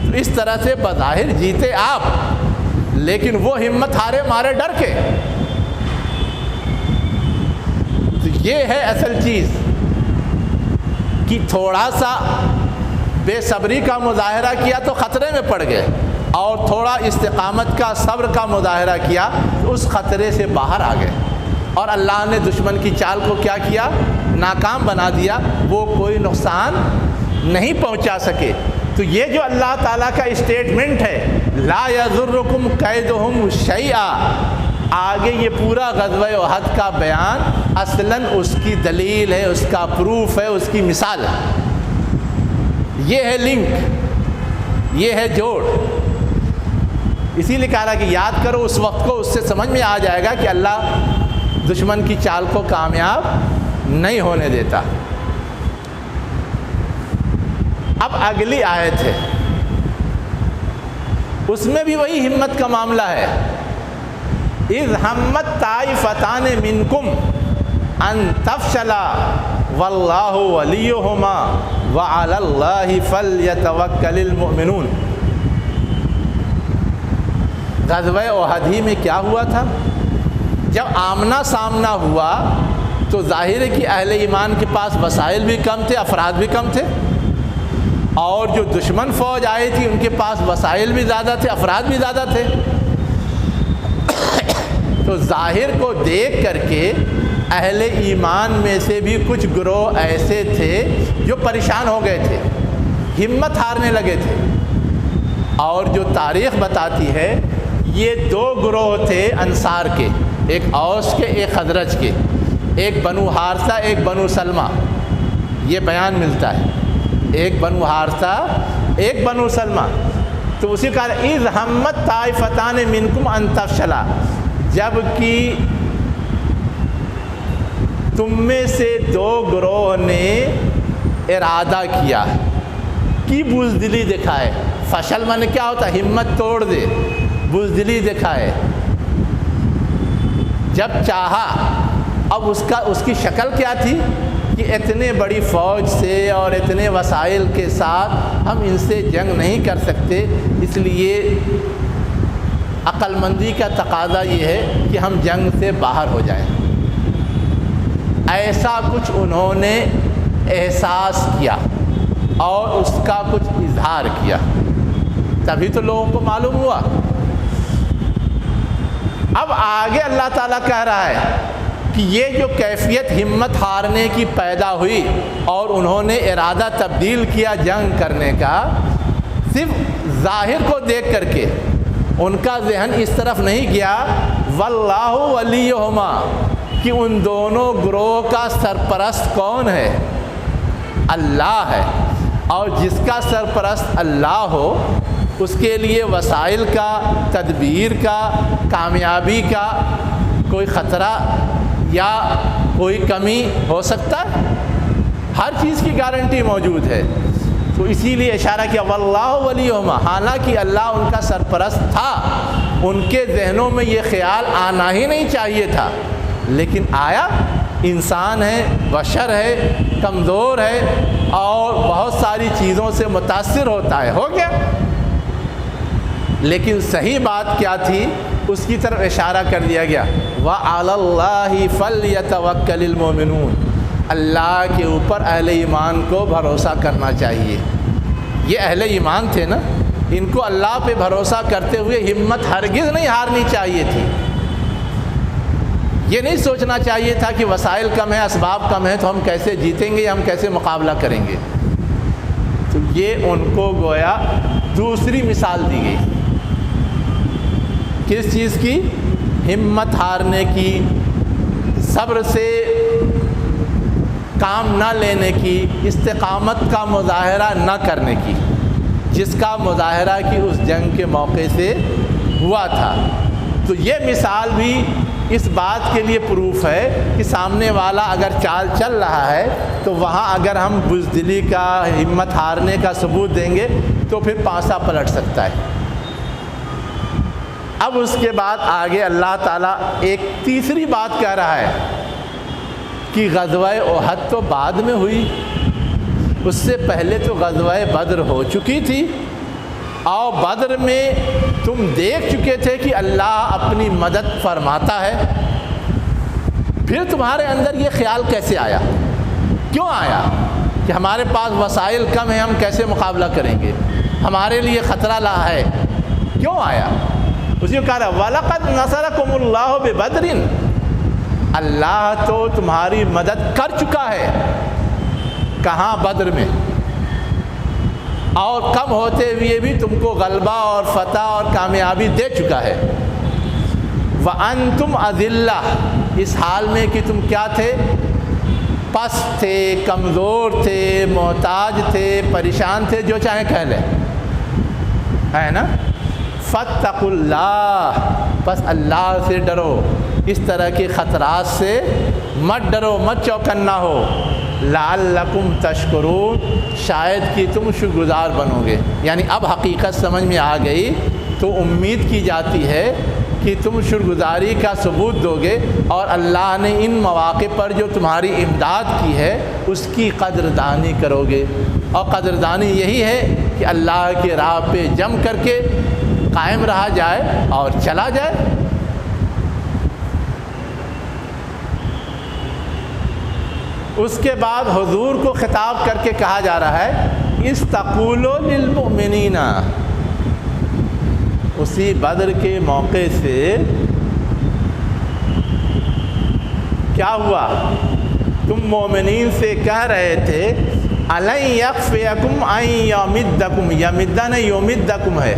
تو اس طرح سے بظاہر جیتے آپ، لیکن وہ ہمت ہارے مارے ڈر کے۔ تو یہ ہے اصل چیز کہ تھوڑا سا بے صبری کا مظاہرہ کیا تو خطرے میں پڑ گئے، اور تھوڑا استقامت کا، صبر کا مظاہرہ کیا تو اس خطرے سے باہر آ گئے، اور اللہ نے دشمن کی چال کو کیا کیا؟ ناکام بنا دیا، وہ کوئی نقصان نہیں پہنچا سکے۔ تو یہ جو اللہ تعالیٰ کا اسٹیٹمنٹ ہے لا یضرکم کیدہم شیئا، آگے یہ پورا غزوہ احد کا بیان اصلاً اس کی دلیل ہے، اس کا پروف ہے، اس کی مثال ہے۔ یہ ہے لنک، یہ ہے جوڑ۔ اسی لیے کہا کہ یاد کرو اس وقت کو، اس سے سمجھ میں آ جائے گا کہ اللہ دشمن کی چال کو کامیاب نہیں ہونے دیتا۔ اب اگلی آیت ہے، اس میں بھی وہی ہمت کا معاملہ ہے۔ اذ ہمت طائفتان منکم ان تفشلا واللہ ولیہما وعلی اللہ فلیتوکل المؤمنون۔ غزوہ احد ہی میں کیا ہوا تھا؟ جب آمنا سامنا ہوا تو ظاہر ہے کہ اہل ایمان کے پاس وسائل بھی کم تھے، افراد بھی کم تھے، اور جو دشمن فوج آئی تھی ان کے پاس وسائل بھی زیادہ تھے، افراد بھی زیادہ تھے۔ تو ظاہر کو دیکھ کر کے اہل ایمان میں سے بھی کچھ گروہ ایسے تھے جو پریشان ہو گئے تھے، ہمت ہارنے لگے تھے۔ اور جو تاریخ بتاتی ہے یہ دو گروہ تھے انصار کے، ایک اوس کے، ایک خزرج کے، ایک بنو حارثہ، ایک بنو سلمہ۔ یہ بیان ملتا ہے، ایک بنو حارثہ، ایک بنو سلمہ۔ تو اسی کا اذ ہمت طائفتان منکم ان تفشلا، جب کہ تم میں سے دو گروہ نے ارادہ کیا کہ بزدلی دکھائے۔ فشل مانے کیا ہوتا ہے؟ ہمت توڑ دے، بزدلی دکھائے۔ جب چاہا، اب اس کی شکل کیا تھی کہ اتنے بڑی فوج سے اور اتنے وسائل کے ساتھ ہم ان سے جنگ نہیں کر سکتے، اس لیے عقل مندی کا تقاضا یہ ہے کہ ہم جنگ سے باہر ہو جائیں۔ ایسا کچھ انہوں نے احساس کیا اور اس کا کچھ اظہار کیا، تبھی تو لوگوں کو معلوم ہوا۔ اب آگے اللہ تعالیٰ کہہ رہا ہے کہ یہ جو کیفیت ہمت ہارنے کی پیدا ہوئی اور انہوں نے ارادہ تبدیل کیا جنگ کرنے کا، صرف ظاہر کو دیکھ کر کے ان کا ذہن اس طرف نہیں گیا واللہ ولیہما، کہ ان دونوں گروہ کا سرپرست کون ہے؟ اللہ ہے، اور جس کا سرپرست اللہ ہو اس کے لیے وسائل کا، تدبیر کا، کامیابی کا کوئی خطرہ یا کوئی کمی ہو سکتا ہے؟ ہر چیز کی گارنٹی موجود ہے۔ تو اسی لیے اشارہ کیا واللہ ولیہما، حالانکہ اللہ ان کا سرپرست تھا، ان کے ذہنوں میں یہ خیال آنا ہی نہیں چاہیے تھا، لیکن آیا۔ انسان ہے، بشر ہے، کمزور ہے اور بہت ساری چیزوں سے متاثر ہوتا ہے، ہو گیا۔ لیکن صحیح بات کیا تھی اس کی طرف اشارہ کر دیا گیا، وَعَلَى اللَّهِ فَلْيَتَوَكَّلِ الْمُؤْمِنُونَ، اللہ کے اوپر اہل ایمان کو بھروسہ کرنا چاہیے۔ یہ اہل ایمان تھے نا، ان کو اللہ پہ بھروسہ کرتے ہوئے ہمت ہرگز نہیں ہارنی چاہیے تھی۔ یہ نہیں سوچنا چاہیے تھا کہ وسائل کم ہیں، اسباب کم ہیں، تو ہم کیسے جیتیں گے، ہم کیسے مقابلہ کریں گے۔ تو یہ ان کو گویا دوسری مثال دی گئی، کس چیز کی؟ ہمت ہارنے کی، صبر سے کام نہ لینے کی، استقامت کا مظاہرہ نہ کرنے کی، جس کا مظاہرہ کہ اس جنگ کے موقع سے ہوا تھا۔ تو یہ مثال بھی اس بات کے لیے پروف ہے کہ سامنے والا اگر چال چل رہا ہے تو وہاں اگر ہم بزدلی کا، ہمت ہارنے کا ثبوت دیں گے تو پھر پانسا پلٹ سکتا ہے۔ اب اس کے بعد آگے اللہ تعالیٰ ایک تیسری بات کہہ رہا ہے کہ غزوہ احد تو بعد میں ہوئی، اس سے پہلے تو غزوہ بدر ہو چکی تھی، اور بدر میں تم دیکھ چکے تھے کہ اللہ اپنی مدد فرماتا ہے۔ پھر تمہارے اندر یہ خیال کیسے آیا؟ کیوں آیا کہ ہمارے پاس وسائل کم ہیں، ہم کیسے مقابلہ کریں گے، ہمارے لیے خطرہ لا ہے؟ کیوں آیا؟ اسی کو کہا رہا وَلَقَدْ نَصَرَكُمُ اللَّهُ بِبَدْرٍ، اللہ تو تمہاری مدد کر چکا ہے۔ کہاں؟ بدر میں، اور کم ہوتے ہوئے بھی تم کو غلبہ اور فتح اور کامیابی دے چکا ہے۔ وَأَنْتُمْ أَذِلَّةٌ، اس حال میں کہ تم کیا تھے؟ پست تھے، کمزور تھے، محتاج تھے، پریشان تھے، جو چاہیں کہہ لیں، ہے نا؟ فَاتَّقُوا اللَّهَ، بس اللہ سے ڈرو، اس طرح کے خطرات سے مت ڈرو، مت چوکنا ہو۔ لعلکم تشکرون، شاید کہ تم شکر گزار بنو گے۔ یعنی اب حقیقت سمجھ میں آ گئی تو امید کی جاتی ہے کہ تم شکر گزاری کا ثبوت دو گے، اور اللہ نے ان مواقع پر جو تمہاری امداد کی ہے اس کی قدردانی کرو گے۔ اور قدردانی یہی ہے کہ اللہ کے راہ پہ جم کر کے قائم رہا جائے اور چلا جائے۔ اس کے بعد حضور کو خطاب کر کے کہا جا رہا ہے استقولوا للمؤمنین، اسی بدر کے موقع سے کیا ہوا؟ تم مومنین سے کہہ رہے تھے الن یکفیکم ان یمدکم، یمدہ نہیں یمدکم ہے،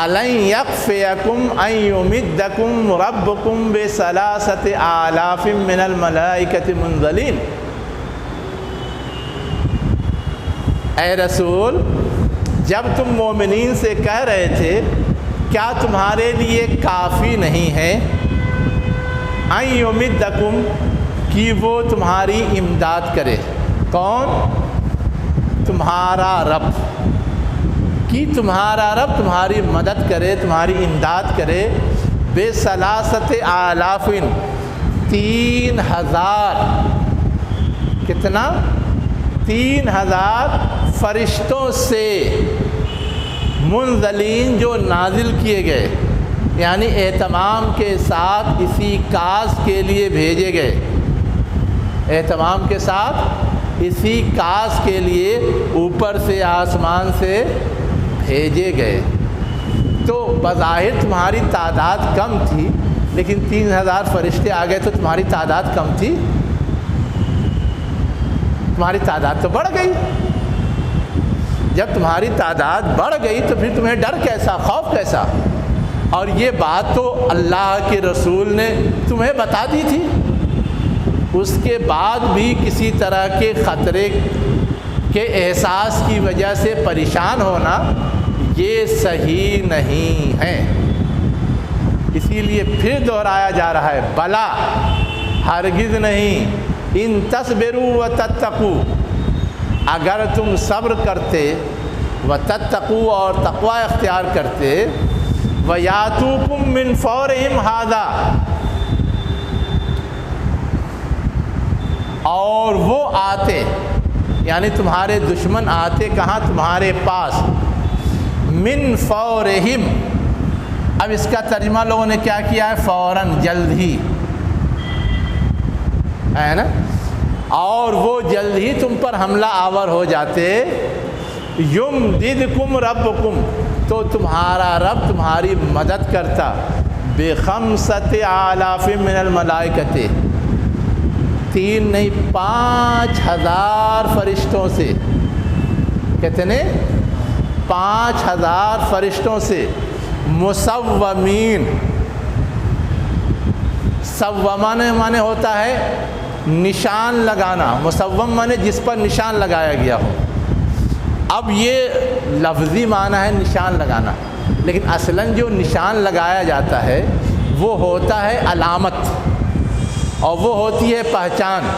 الن یکفیکم ان یمدکم ربکم بثلاثۃ آلاف من الملائکۃ منزلین۔ اے رسول، جب تم مومنین سے کہہ رہے تھے کیا تمہارے لیے کافی نہیں ہے ان یمدکم، کہ وہ تمہاری امداد کرے؟ کون؟ تمہارا رب، کہ تمہارا رب تمہاری مدد کرے، تمہاری امداد کرے، بثلاثۃ آلاف، 3000، کتنا؟ 3000 فرشتوں سے، منزلین جو نازل کیے گئے، یعنی اہتمام کے ساتھ اسی کاز کے لیے بھیجے گئے، اہتمام کے ساتھ اسی کاز کے لیے اوپر سے آسمان سے بھیجے گئے۔ تو بظاہر تمہاری تعداد کم تھی، لیکن 3000 فرشتے آ گئے تو تمہاری تعداد کم تھی؟ تمہاری تعداد تو بڑھ گئی۔ جب تمہاری تعداد بڑھ گئی تو پھر تمہیں ڈر کیسا، خوف کیسا؟ اور یہ بات تو اللہ کے رسول نے تمہیں بتا دی تھی، اس کے بعد بھی کسی طرح کے خطرے کے احساس کی وجہ سے پریشان ہونا یہ صحیح نہیں ہے۔ اسی لیے پھر دہرایا جا رہا ہے بلا، ہرگز نہیں، ان تصبروا وتتقوا، اگر تم صبر کرتے، وتتقوا اور تقوی اختیار کرتے، ویاتوکم من فورہم ھذا، اور وہ آتے، یعنی تمہارے دشمن آتے کہاں؟ تمہارے پاس، من فورہم، اب اس کا ترجمہ لوگوں نے کیا کیا ہے؟ فوراً، جلد ہی، ہے نا؟ اور وہ جلد ہی تم پر حملہ آور ہو جاتے، یمددکم ربکم، تو تمہارا رب تمہاری مدد کرتا بخمسۃ آلاف من الملائکۃ، 3 نہیں 5000 فرشتوں سے. کتنے؟ 5000 فرشتوں سے. مسومین، سومہ مانے ہوتا ہے نشان لگانا، مسوم مانے جس پر نشان لگایا گیا ہو. اب یہ لفظی معنی ہے نشان لگانا، لیکن اصلاً جو نشان لگایا جاتا ہے وہ ہوتا ہے علامت، اور وہ ہوتی ہے پہچان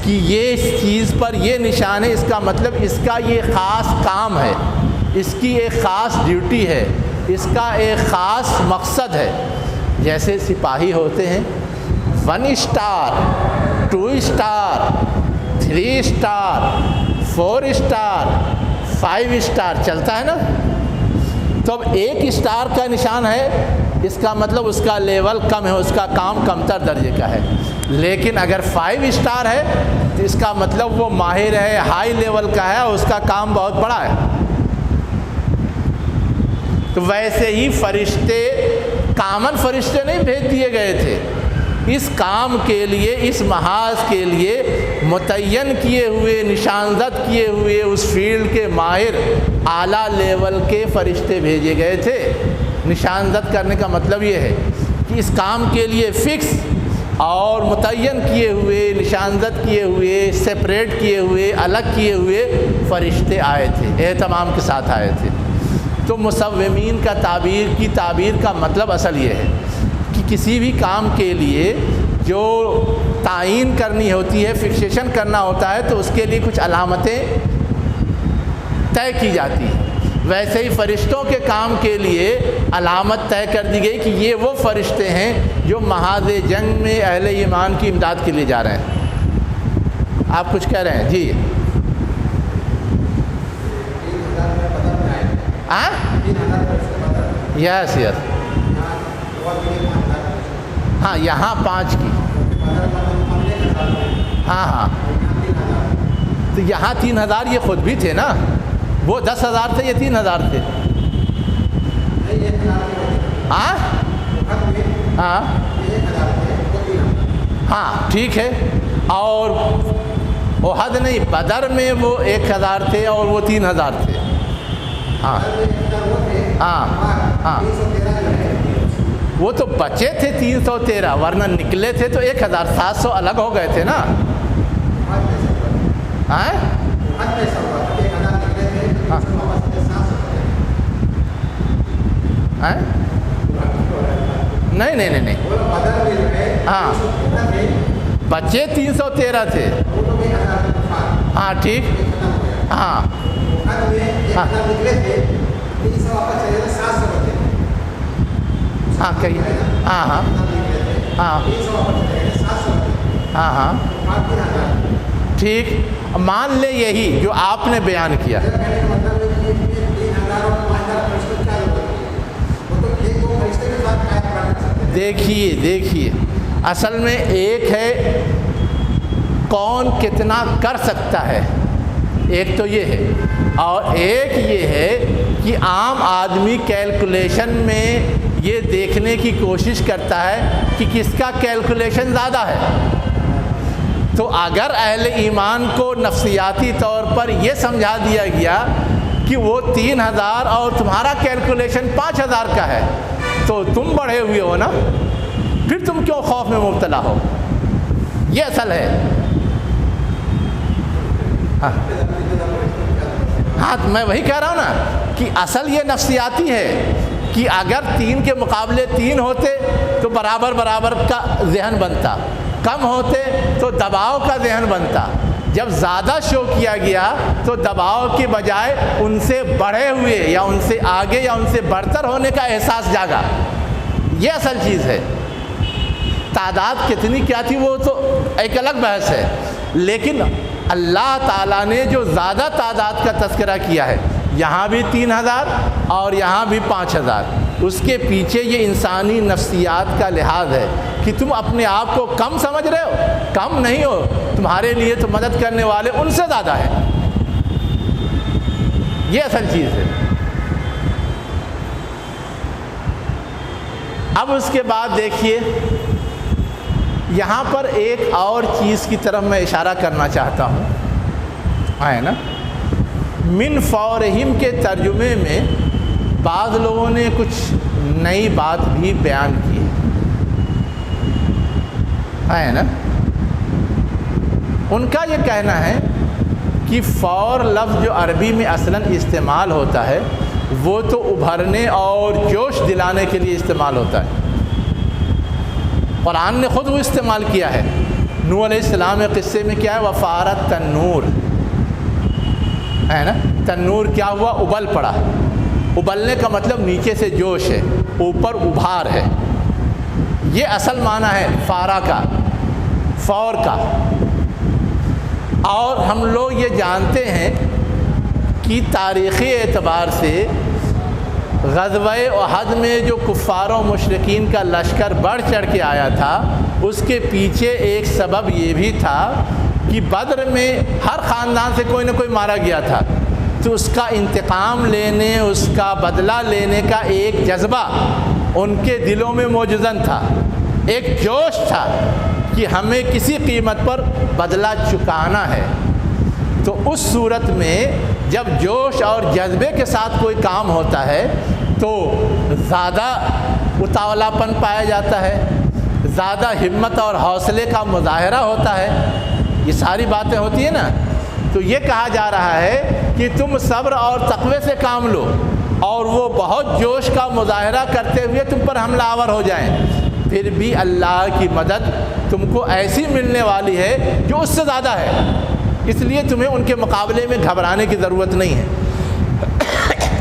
کہ یہ اس چیز پر یہ نشان ہے، اس کا مطلب اس کا یہ خاص کام ہے، اس کی ایک خاص ڈیوٹی ہے، اس کا ایک خاص مقصد ہے. جیسے سپاہی ہوتے ہیں 1 star 2 star 3 star 4 star 5 star چلتا ہے نا. تو اب 1 اسٹار کا نشان ہے، اس کا مطلب اس کا لیول کم ہے، اس کا کام کمتر درجے کا ہے. لیکن اگر 5 اسٹار ہے تو اس کا مطلب وہ ماہر ہے، ہائی لیول کا ہے، اور اس کا کام بہت بڑا ہے. تو ویسے ہی فرشتے کامن فرشتے نہیں بھیج دیے گئے تھے، اس کام کے لیے، اس محاذ کے لیے متعین کیے ہوئے، نشاندت کیے ہوئے اس فیلڈ کے ماہر اعلیٰ لیول کے فرشتے بھیجے گئے تھے. نشاندت کرنے کا مطلب یہ ہے کہ اس کام کے لیے فکس اور متعین کیے ہوئے، نشاندت کیے ہوئے، سپریٹ کیے ہوئے، الگ کیے ہوئے فرشتے آئے تھے، اہتمام کے ساتھ آئے تھے. تو مسومین کا تعبیر کا مطلب اصل یہ ہے کہ کسی بھی کام کے لیے جو تعین کرنی ہوتی ہے، فکسیشن کرنا ہوتا ہے، تو اس کے لیے کچھ علامتیں طے کی جاتی ہیں. ویسے ہی فرشتوں کے کام کے لیے علامت طے کر دی گئی کہ یہ وہ فرشتے ہیں جو محاذ جنگ میں اہل ایمان کی امداد کے لیے جا رہے ہیں. آپ کچھ کہہ رہے ہیں؟ جی یس یس. ہاں یہاں 5 کی، ہاں تو یہاں 3000 یہ خود بھی تھے نا، وہ 10,000 تھے، یہ 3000 تھے. ہاں ہاں ہاں ٹھیک ہے. اور احد نہیں، بدر میں وہ 1000 تھے اور وہ 3000 تھے. ہاں ہاں ہاں وہ تو بچے تھے 313، ورنہ نکلے تھے تو 1700 الگ ہو گئے تھے نا. نہیں نہیں نہیں نہیں، ہاں بچے 313 تھے. ہاں ٹھیک. ہاں ہاں ہاں کہیے. ہاں ہاں ہاں ہاں ہاں ٹھیک. مان لے یہی جو آپ نے بیان کیا. دیکھیے اصل میں ایک ہے کون کتنا کر سکتا ہے، ایک تو یہ ہے، اور ایک یہ ہے کہ عام آدمی کیلکولیشن میں یہ دیکھنے کی کوشش کرتا ہے کہ کس کا کیلکولیشن زیادہ ہے. تو اگر اہل ایمان کو نفسیاتی طور پر یہ سمجھا دیا گیا کہ وہ 3000 اور تمہارا کیلکولیشن 5000 کا ہے تو تم بڑھے ہوئے ہو نا، پھر تم کیوں خوف میں مبتلا ہو. یہ اصل ہے. ہاں میں وہی کہہ رہا ہوں نا کہ اصل یہ نفسیاتی ہے کہ اگر 3 کے مقابلے 3 ہوتے تو برابر کا ذہن بنتا، کم ہوتے تو دباؤ کا ذہن بنتا. جب زیادہ شو کیا گیا تو دباؤ کے بجائے ان سے بڑھے ہوئے یا ان سے آگے یا ان سے برتر ہونے کا احساس جاگا. یہ اصل چیز ہے. تعداد کتنی کیا تھی وہ تو ایک الگ بحث ہے، لیکن اللہ تعالیٰ نے جو زیادہ تعداد کا تذکرہ کیا ہے، یہاں بھی 3000 اور یہاں بھی 5000، اس کے پیچھے یہ انسانی نفسیات کا لحاظ ہے کہ تم اپنے آپ کو کم سمجھ رہے ہو. کم نہیں ہو، تمہارے لیے تو مدد کرنے والے ان سے زیادہ ہیں. یہ اصل چیز ہے. اب اس کے بعد دیکھیے یہاں پر ایک اور چیز کی طرف میں اشارہ کرنا چاہتا ہوں، ہے نا، من فورہم کے ترجمے میں بعض لوگوں نے کچھ نئی بات بھی بیان کی ہے نا۔ ان کا یہ کہنا ہے کہ فور لفظ جو عربی میں اصلاً استعمال ہوتا ہے وہ تو ابھرنے اور جوش دلانے کے لیے استعمال ہوتا ہے۔ قرآن نے خود وہ استعمال کیا ہے۔ نوح علیہ السلام کے قصے میں کیا ہے، وفارت تنور، ہے نا، تنور کیا ہوا، ابل پڑا۔ ابلنے کا مطلب نیچے سے جوش ہے، اوپر ابھار ہے، یہ اصل معنی ہے فارا کا، فور کا۔ اور ہم لوگ یہ جانتے ہیں کہ تاریخی اعتبار سے غزوہ احد میں جو کفار و مشرکین کا لشکر بڑھ چڑھ کے آیا تھا، اس کے پیچھے ایک سبب یہ بھی تھا کہ بدر میں ہر خاندان سے کوئی نہ کوئی مارا گیا تھا، تو اس کا انتقام لینے، اس کا بدلہ لینے کا ایک جذبہ ان کے دلوں میں موجود تھا، ایک جوش تھا کہ ہمیں کسی قیمت پر بدلہ چکانا ہے۔ تو اس صورت میں جب جوش اور جذبے کے ساتھ کوئی کام ہوتا ہے تو زیادہ اتاولا پن پایا جاتا ہے، زیادہ ہمت اور حوصلے کا مظاہرہ ہوتا ہے، یہ ساری باتیں ہوتی ہیں نا۔ تو یہ کہا جا رہا ہے کہ تم صبر اور تقوی سے کام لو، اور وہ بہت جوش کا مظاہرہ کرتے ہوئے تم پر حملہ آور ہو جائیں، پھر بھی اللہ کی مدد تم کو ایسی ملنے والی ہے جو اس سے زیادہ ہے، اس لیے تمہیں ان کے مقابلے میں گھبرانے کی ضرورت نہیں ہے۔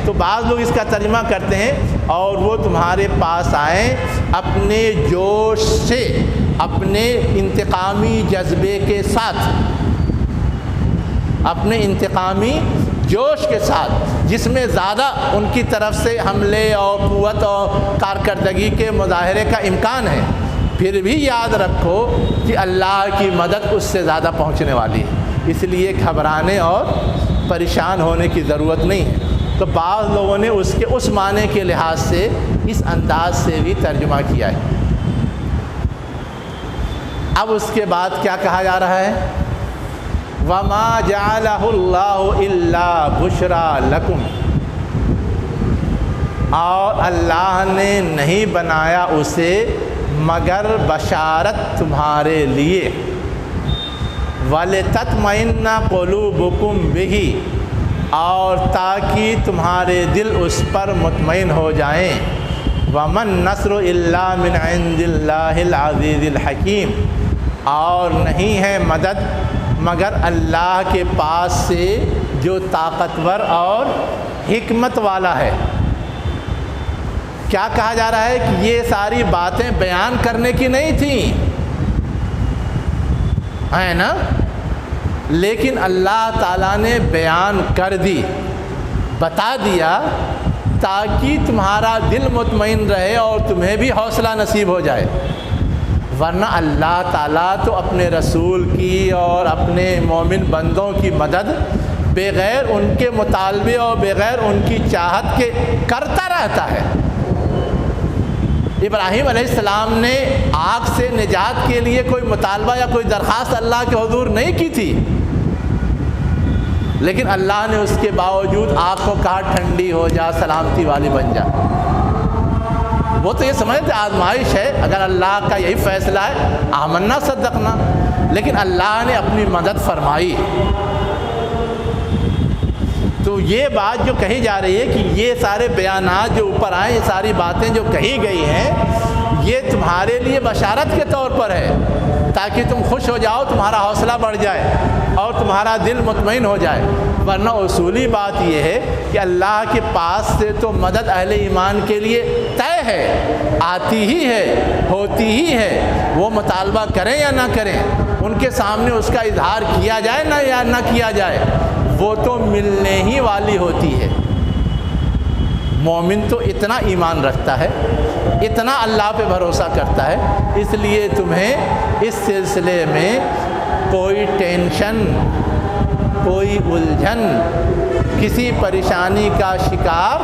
تو بعض لوگ اس کا ترجمہ کرتے ہیں اور وہ تمہارے پاس آئیں اپنے جوش سے، اپنے انتقامی جذبے کے ساتھ، اپنے انتقامی جوش کے ساتھ، جس میں زیادہ ان کی طرف سے حملے اور قوت اور کارکردگی کے مظاہرے کا امکان ہے، پھر بھی یاد رکھو کہ اللہ کی مدد اس سے زیادہ پہنچنے والی ہے، اس لیے گھبرانے اور پریشان ہونے کی ضرورت نہیں ہے۔ تو بعض لوگوں نے اس کے اس معنی کے لحاظ سے اس انداز سے بھی ترجمہ کیا ہے۔ اب اس کے بعد کیا کہا جا رہا ہے، وَمَا جَعَلَهُ اللَّهُ إِلَّا بُشْرَى لَكُمْ، اور اللہ نے نہیں بنایا اسے مگر بشارت تمہارے لیے، وَلِتَطْمَئِنَّ قُلُوبُكُمْ بِهِ، اور تاکہ تمہارے دل اس پر مطمئن ہو جائیں، وَمَا النَّصْرُ إِلَّا مِنْ عِنْدِ اللَّهِ الْعَزِيزِ الْحَكِيمِ، اور نہیں ہے مدد مگر اللہ کے پاس سے جو طاقتور اور حکمت والا ہے۔ کیا کہا جا رہا ہے کہ یہ ساری باتیں بیان کرنے کی نہیں تھیں، ہے نا، لیکن اللہ تعالیٰ نے بیان کر دی، بتا دیا تاکہ تمہارا دل مطمئن رہے اور تمہیں بھی حوصلہ نصیب ہو جائے۔ ورنہ اللہ تعالیٰ تو اپنے رسول کی اور اپنے مومن بندوں کی مدد بغیر ان کے مطالبے اور بغیر ان کی چاہت کے کرتا رہتا ہے۔ ابراہیم علیہ السلام نے آگ سے نجات کے لیے کوئی مطالبہ یا کوئی درخواست اللہ کے حضور نہیں کی تھی، لیکن اللہ نے اس کے باوجود آگ کو کہا ٹھنڈی ہو جا، سلامتی والی بن جا۔ وہ تو یہ سمجھتے آزمائش ہے، اگر اللہ کا یہی فیصلہ ہے آمنا صدقنا، لیکن اللہ نے اپنی مدد فرمائی۔ تو یہ بات جو کہی جا رہی ہے کہ یہ سارے بیانات جو اوپر آئے، یہ ساری باتیں جو کہی گئی ہیں، یہ تمہارے لیے بشارت کے طور پر ہے، تاکہ تم خوش ہو جاؤ، تمہارا حوصلہ بڑھ جائے اور تمہارا دل مطمئن ہو جائے۔ ورنہ اصولی بات یہ ہے کہ اللہ کے پاس سے تو مدد اہل ایمان کے لیے طے ہے، آتی ہی ہے، ہوتی ہی ہے، وہ مطالبہ کریں یا نہ کریں، ان کے سامنے اس کا اظہار کیا جائے نہ یا نہ کیا جائے، وہ تو ملنے ہی والی ہوتی ہے۔ مومن تو اتنا ایمان رکھتا ہے، اتنا اللہ پہ بھروسہ کرتا ہے، اس لیے تمہیں اس سلسلے میں کوئی ٹینشن، کوئی الجھن، کسی پریشانی کا شکار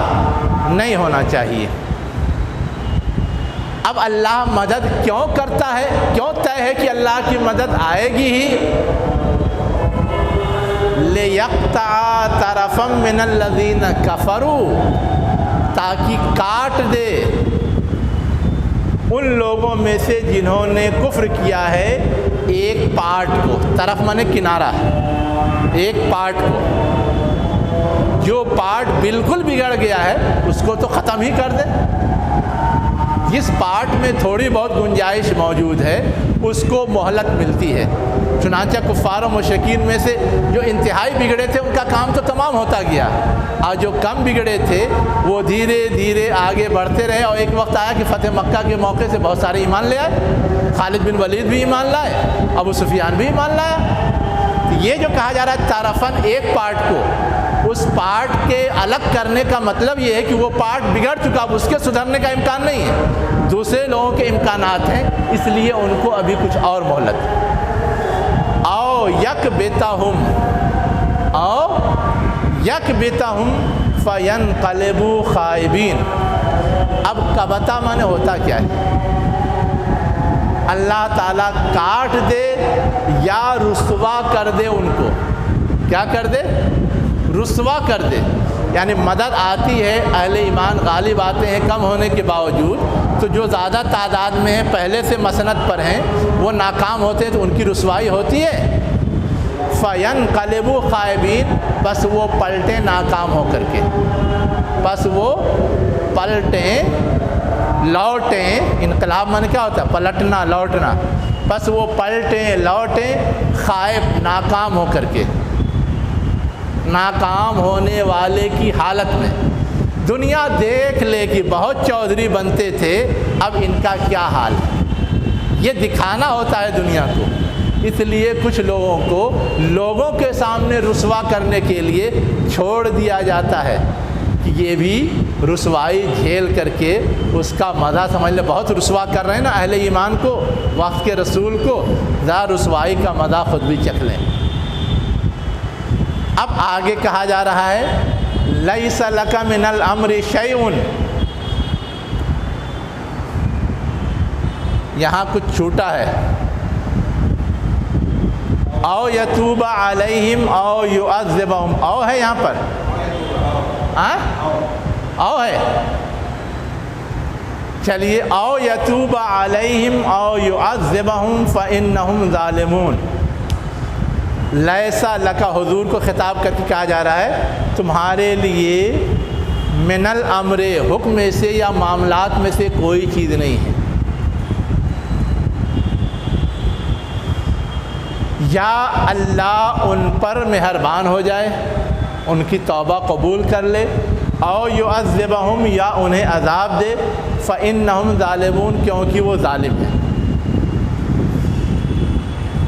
نہیں ہونا چاہیے۔ اب اللہ مدد کیوں کرتا ہے، کیوں طے ہے کہ اللہ کی مدد آئے گی ہی؟ لِيَقْطَعَ طَرَفًا مِّنَ الَّذِينَ كَفَرُوا، تاکہ کاٹ دے ان لوگوں میں سے جنہوں نے کفر کیا ہے ایک پارٹ کو، طرف مانے کنارہ، ایک پارٹ کو، جو پارٹ بالکل بگڑ گیا ہے اس کو تو ختم ہی کر دے، جس پارٹ میں تھوڑی بہت گنجائش موجود ہے اس کو مہلت ملتی ہے۔ چنانچہ کفار و مشرکین میں سے جو انتہائی بگڑے تھے ان کا کام تو تمام ہوتا گیا، اور جو کم بگڑے تھے وہ دھیرے دھیرے آگے بڑھتے رہے، اور ایک وقت آیا کہ فتح مکہ کے موقع سے بہت سارے ایمان لے آئے، خالد بن ولید بھی ایمان لائے، ابو سفیان بھی ایمان لایا۔ یہ جو کہا جا رہا ہے طرفاً، ایک پارٹ کو، اس پارٹ کے الگ کرنے کا مطلب یہ ہے کہ وہ پارٹ بگڑ چکا، اب اس کے سدھرنے کا امکان نہیں ہے، دوسرے لوگوں کے امکانات ہیں، اس لیے ان کو ابھی کچھ اور مہلت۔ او یکبتہم، او یکبتہم فینقلبوا خائبین۔ اب کبتا مانے ہوتا کیا ہے؟ اللہ تعالیٰ کاٹ دے یا رسوا کر دے ان کو، کیا کر دے؟ رسوا کر دے، یعنی مدد آتی ہے، اہل ایمان غالب آتے ہیں کم ہونے کے باوجود، تو جو زیادہ تعداد میں ہیں پہلے سے مسند پر ہیں وہ ناکام ہوتے ہیں تو ان کی رسوائی ہوتی ہے۔ فَيَنْقَلِبُوا خَائِبِينَ، بس وہ پلٹیں ناکام ہو کر کے، بس وہ پلٹیں لوٹیں، انقلاب مانے کیا ہوتا ہے؟ پلٹنا لوٹنا، بس وہ پلٹیں لوٹیں خائب ناکام ہو کر کے، ناکام ہونے والے کی حالت میں۔ دنیا دیکھ لے کہ بہت چودھری بنتے تھے، اب ان کا کیا حال ہے، یہ دکھانا ہوتا ہے دنیا کو، اس لیے کچھ لوگوں کو لوگوں کے سامنے رسوا کرنے کے لیے چھوڑ دیا جاتا ہے کہ یہ بھی رسوائی جھیل کر کے اس کا مزہ سمجھ لے، بہت رسوا کر رہے ہیں نا اہل ایمان کو، وقت کے رسول کو، ذرا رسوائی کا مزہ خود بھی چکھ لیں۔ اب آگے کہا جا رہا ہے لیس لک من الامر شیء، یہاں کچھ چھوٹا ہے، او یتوب علیہم او یعذبہم، او ہے یہاں پر، او ہے، چلیے او یتوب علیہم او یعذبہم فانہم ظالمون۔ لیسا لکا، حضور کو خطاب کر کے کہا جا رہا ہے تمہارے لیے من الامر، حکم میں سے یا معاملات میں سے کوئی چیز نہیں ہے، یا اللہ ان پر مہربان ہو جائے، ان کی توبہ قبول کر لے، او یعذبہم، یا انہیں عذاب دے، فإنہم ظالمون، کیونکہ وہ ظالم ہیں۔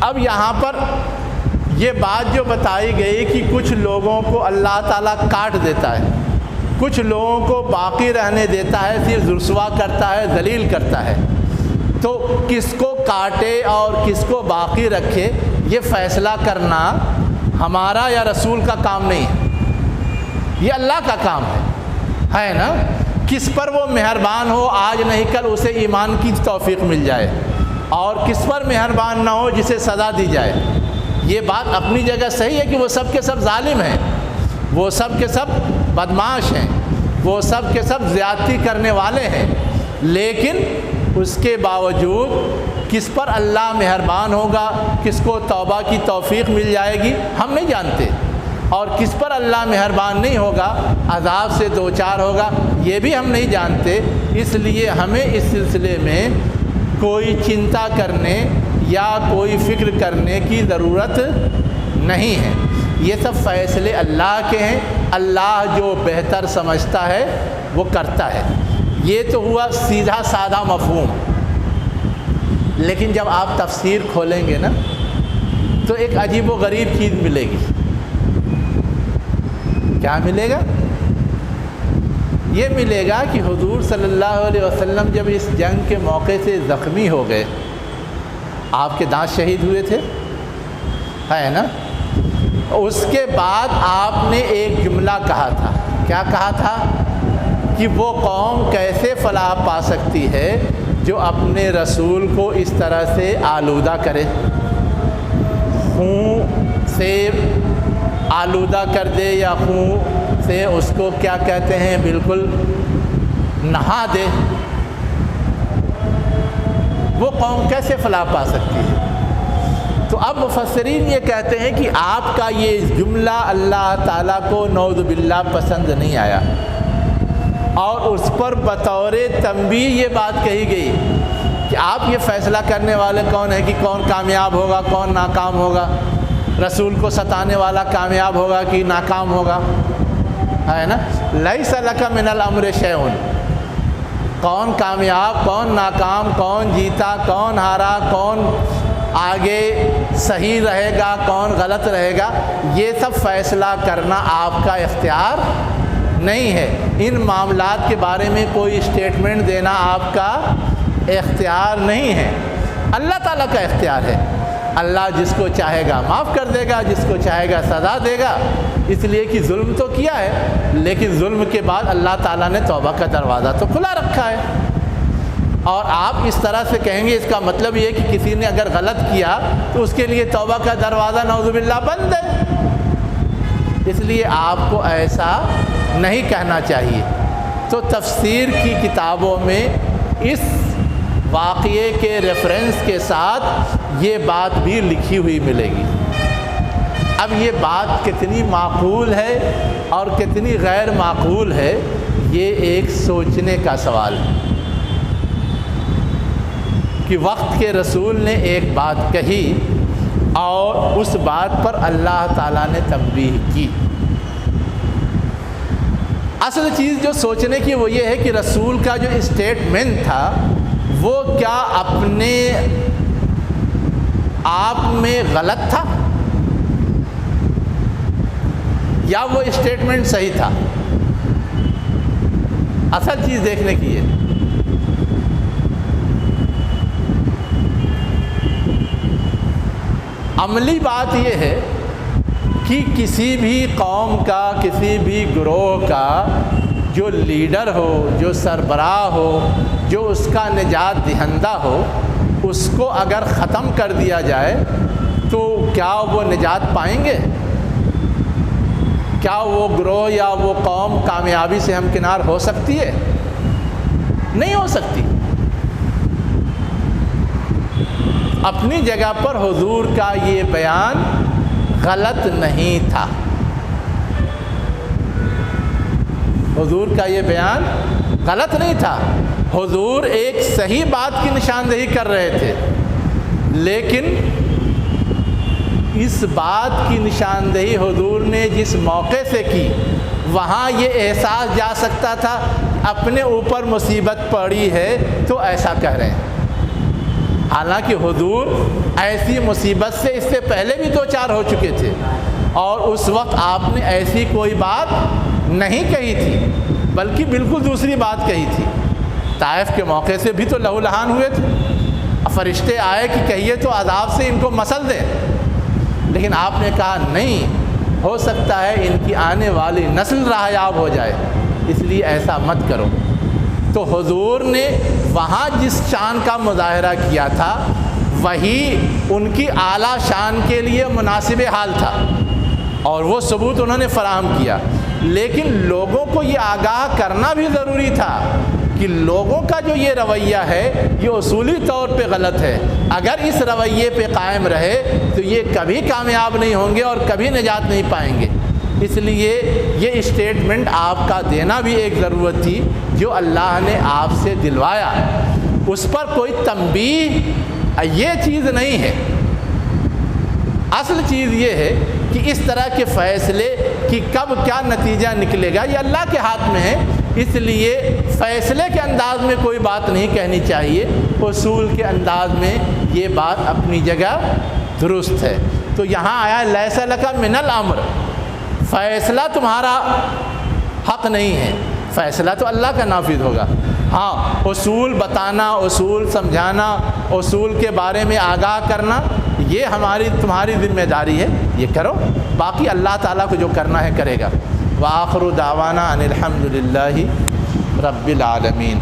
اب یہاں پر یہ بات جو بتائی گئی کہ کچھ لوگوں کو اللہ تعالیٰ کاٹ دیتا ہے، کچھ لوگوں کو باقی رہنے دیتا ہے، صرف رسوا کرتا ہے، ذلیل کرتا ہے، تو کس کو کاٹے اور کس کو باقی رکھے یہ فیصلہ کرنا ہمارا یا رسول کا کام نہیں ہے، یہ اللہ کا کام ہے نا۔ کس پر وہ مہربان ہو آج نہیں کل اسے ایمان کی توفیق مل جائے، اور کس پر مہربان نہ ہو جسے سزا دی جائے۔ یہ بات اپنی جگہ صحیح ہے کہ وہ سب کے سب ظالم ہیں، وہ سب کے سب بدمعاش ہیں، وہ سب کے سب زیادتی کرنے والے ہیں، لیکن اس کے باوجود کس پر اللہ مہربان ہوگا، کس کو توبہ کی توفیق مل جائے گی ہم نہیں جانتے، اور کس پر اللہ مہربان نہیں ہوگا، عذاب سے دوچار ہوگا، یہ بھی ہم نہیں جانتے۔ اس لیے ہمیں اس سلسلے میں کوئی چنتا کرنے یا کوئی فکر کرنے کی ضرورت نہیں ہے، یہ سب فیصلے اللہ کے ہیں، اللہ جو بہتر سمجھتا ہے وہ کرتا ہے۔ یہ تو ہوا سیدھا سادہ مفہوم، لیکن جب آپ تفسیر کھولیں گے نا تو ایک عجیب و غریب چیز ملے گی۔ کیا ملے گا؟ یہ ملے گا کہ حضور صلی اللہ علیہ وسلم جب اس جنگ کے موقع سے زخمی ہو گئے، آپ کے دانت شہید ہوئے تھے، ہے نا، اس کے بعد آپ نے ایک جملہ کہا تھا، کیا کہا تھا؟ کہ وہ قوم کیسے فلاح پا سکتی ہے جو اپنے رسول کو اس طرح سے آلودہ کرے، خون سے آلودہ کر دے یا خون سے اس کو کیا کہتے ہیں بالکل نہا دے، وہ قوم کیسے فلاح پا سکتی ہے؟ تو اب مفسرین یہ کہتے ہیں کہ آپ کا یہ جملہ اللہ تعالیٰ کو نعوذ باللہ پسند نہیں آیا، اور اس پر بطور تنبیہ یہ بات کہی گئی کہ آپ یہ فیصلہ کرنے والے کون ہیں کہ کون کامیاب ہوگا کون ناکام ہوگا، رسول کو ستانے والا کامیاب ہوگا کہ ناکام ہوگا، ہے نا؟ لیس لک من الامر شیء، کون کامیاب کون ناکام، کون جیتا کون ہارا، کون آگے صحیح رہے گا کون غلط رہے گا، یہ سب فیصلہ کرنا آپ کا اختیار نہیں ہے۔ ان معاملات کے بارے میں کوئی اسٹیٹمنٹ دینا آپ کا اختیار نہیں ہے، اللہ تعالیٰ کا اختیار ہے۔ اللہ جس کو چاہے گا معاف کر دے گا، جس کو چاہے گا سزا دے گا، اس لیے کہ ظلم تو کیا ہے، لیکن ظلم کے بعد اللہ تعالیٰ نے توبہ کا دروازہ تو کھلا رکھا ہے۔ اور آپ اس طرح سے کہیں گے اس کا مطلب یہ کہ کسی نے اگر غلط کیا تو اس کے لیے توبہ کا دروازہ نعوذ باللہ بند ہے، اس لیے آپ کو ایسا نہیں کہنا چاہیے۔ تو تفسیر کی کتابوں میں اس واقعے کے ریفرنس کے ساتھ یہ بات بھی لکھی ہوئی ملے گی۔ اب یہ بات کتنی معقول ہے اور کتنی غیر معقول ہے، یہ ایک سوچنے کا سوال ہے کہ وقت کے رسول نے ایک بات کہی اور اس بات پر اللہ تعالیٰ نے تنبیہ کی۔ اصل چیز جو سوچنے کی وہ یہ ہے کہ رسول کا جو اسٹیٹمنٹ تھا وہ کیا اپنے آپ میں غلط تھا یا وہ اسٹیٹمنٹ صحیح تھا؟ اصل چیز دیکھنے کی ہے۔ عملی بات یہ ہے کہ کسی بھی قوم کا کسی بھی گروہ کا جو لیڈر ہو، جو سربراہ ہو، جو اس کا نجات دہندہ ہو، اس کو اگر ختم کر دیا جائے تو کیا وہ نجات پائیں گے؟ کیا وہ گروہ یا وہ قوم کامیابی سے ہمکنار ہو سکتی ہے؟ نہیں ہو سکتی۔ اپنی جگہ پر حضور کا یہ بیان غلط نہیں تھا، حضور کا یہ بیان غلط نہیں تھا، حضور ایک صحیح بات کی نشاندہی کر رہے تھے، لیکن اس بات کی نشاندہی حضور نے جس موقع سے کی وہاں یہ احساس جا سکتا تھا اپنے اوپر مصیبت پڑی ہے تو ایسا کہہ رہے ہیں، حالانکہ حضور ایسی مصیبت سے اس سے پہلے بھی دو چار ہو چکے تھے اور اس وقت آپ نے ایسی کوئی بات نہیں کہی تھی، بلکہ بالکل دوسری بات کہی تھی۔ طائف کے موقع سے بھی تو لہو لہان ہوئے تھے، فرشتے آئے کہ کہیے تو عذاب سے ان کو مسل دیں، لیکن آپ نے کہا نہیں، ہو سکتا ہے ان کی آنے والی نسل راہیاب ہو جائے، اس لیے ایسا مت کرو۔ تو حضور نے وہاں جس شان کا مظاہرہ کیا تھا وہی ان کی اعلیٰ شان کے لیے مناسب حال تھا اور وہ ثبوت انہوں نے فراہم کیا، لیکن لوگوں کو یہ آگاہ کرنا بھی ضروری تھا کہ لوگوں کا جو یہ رویہ ہے یہ اصولی طور پہ غلط ہے، اگر اس رویے پہ قائم رہے تو یہ کبھی کامیاب نہیں ہوں گے اور کبھی نجات نہیں پائیں گے۔ اس لیے یہ اسٹیٹمنٹ آپ کا دینا بھی ایک ضرورت تھی جو اللہ نے آپ سے دلوایا، اس پر کوئی تنبیہ یہ چیز نہیں ہے۔ اصل چیز یہ ہے کہ اس طرح کے فیصلے کہ کب کیا نتیجہ نکلے گا یہ اللہ کے ہاتھ میں ہے، اس لیے فیصلے کے انداز میں کوئی بات نہیں کہنی چاہیے، اصول کے انداز میں یہ بات اپنی جگہ درست ہے۔ تو یہاں آیا لیس لک من الامر، فیصلہ تمہارا حق نہیں ہے، فیصلہ تو اللہ کا نافذ ہوگا۔ ہاں، اصول بتانا، اصول سمجھانا، اصول کے بارے میں آگاہ کرنا یہ تمہاری ذمہ داری ہے، یہ کرو، باقی اللہ تعالیٰ کو جو کرنا ہے کرے گا۔ وآخر دعوانا ان الحمد للہ رب العالمین۔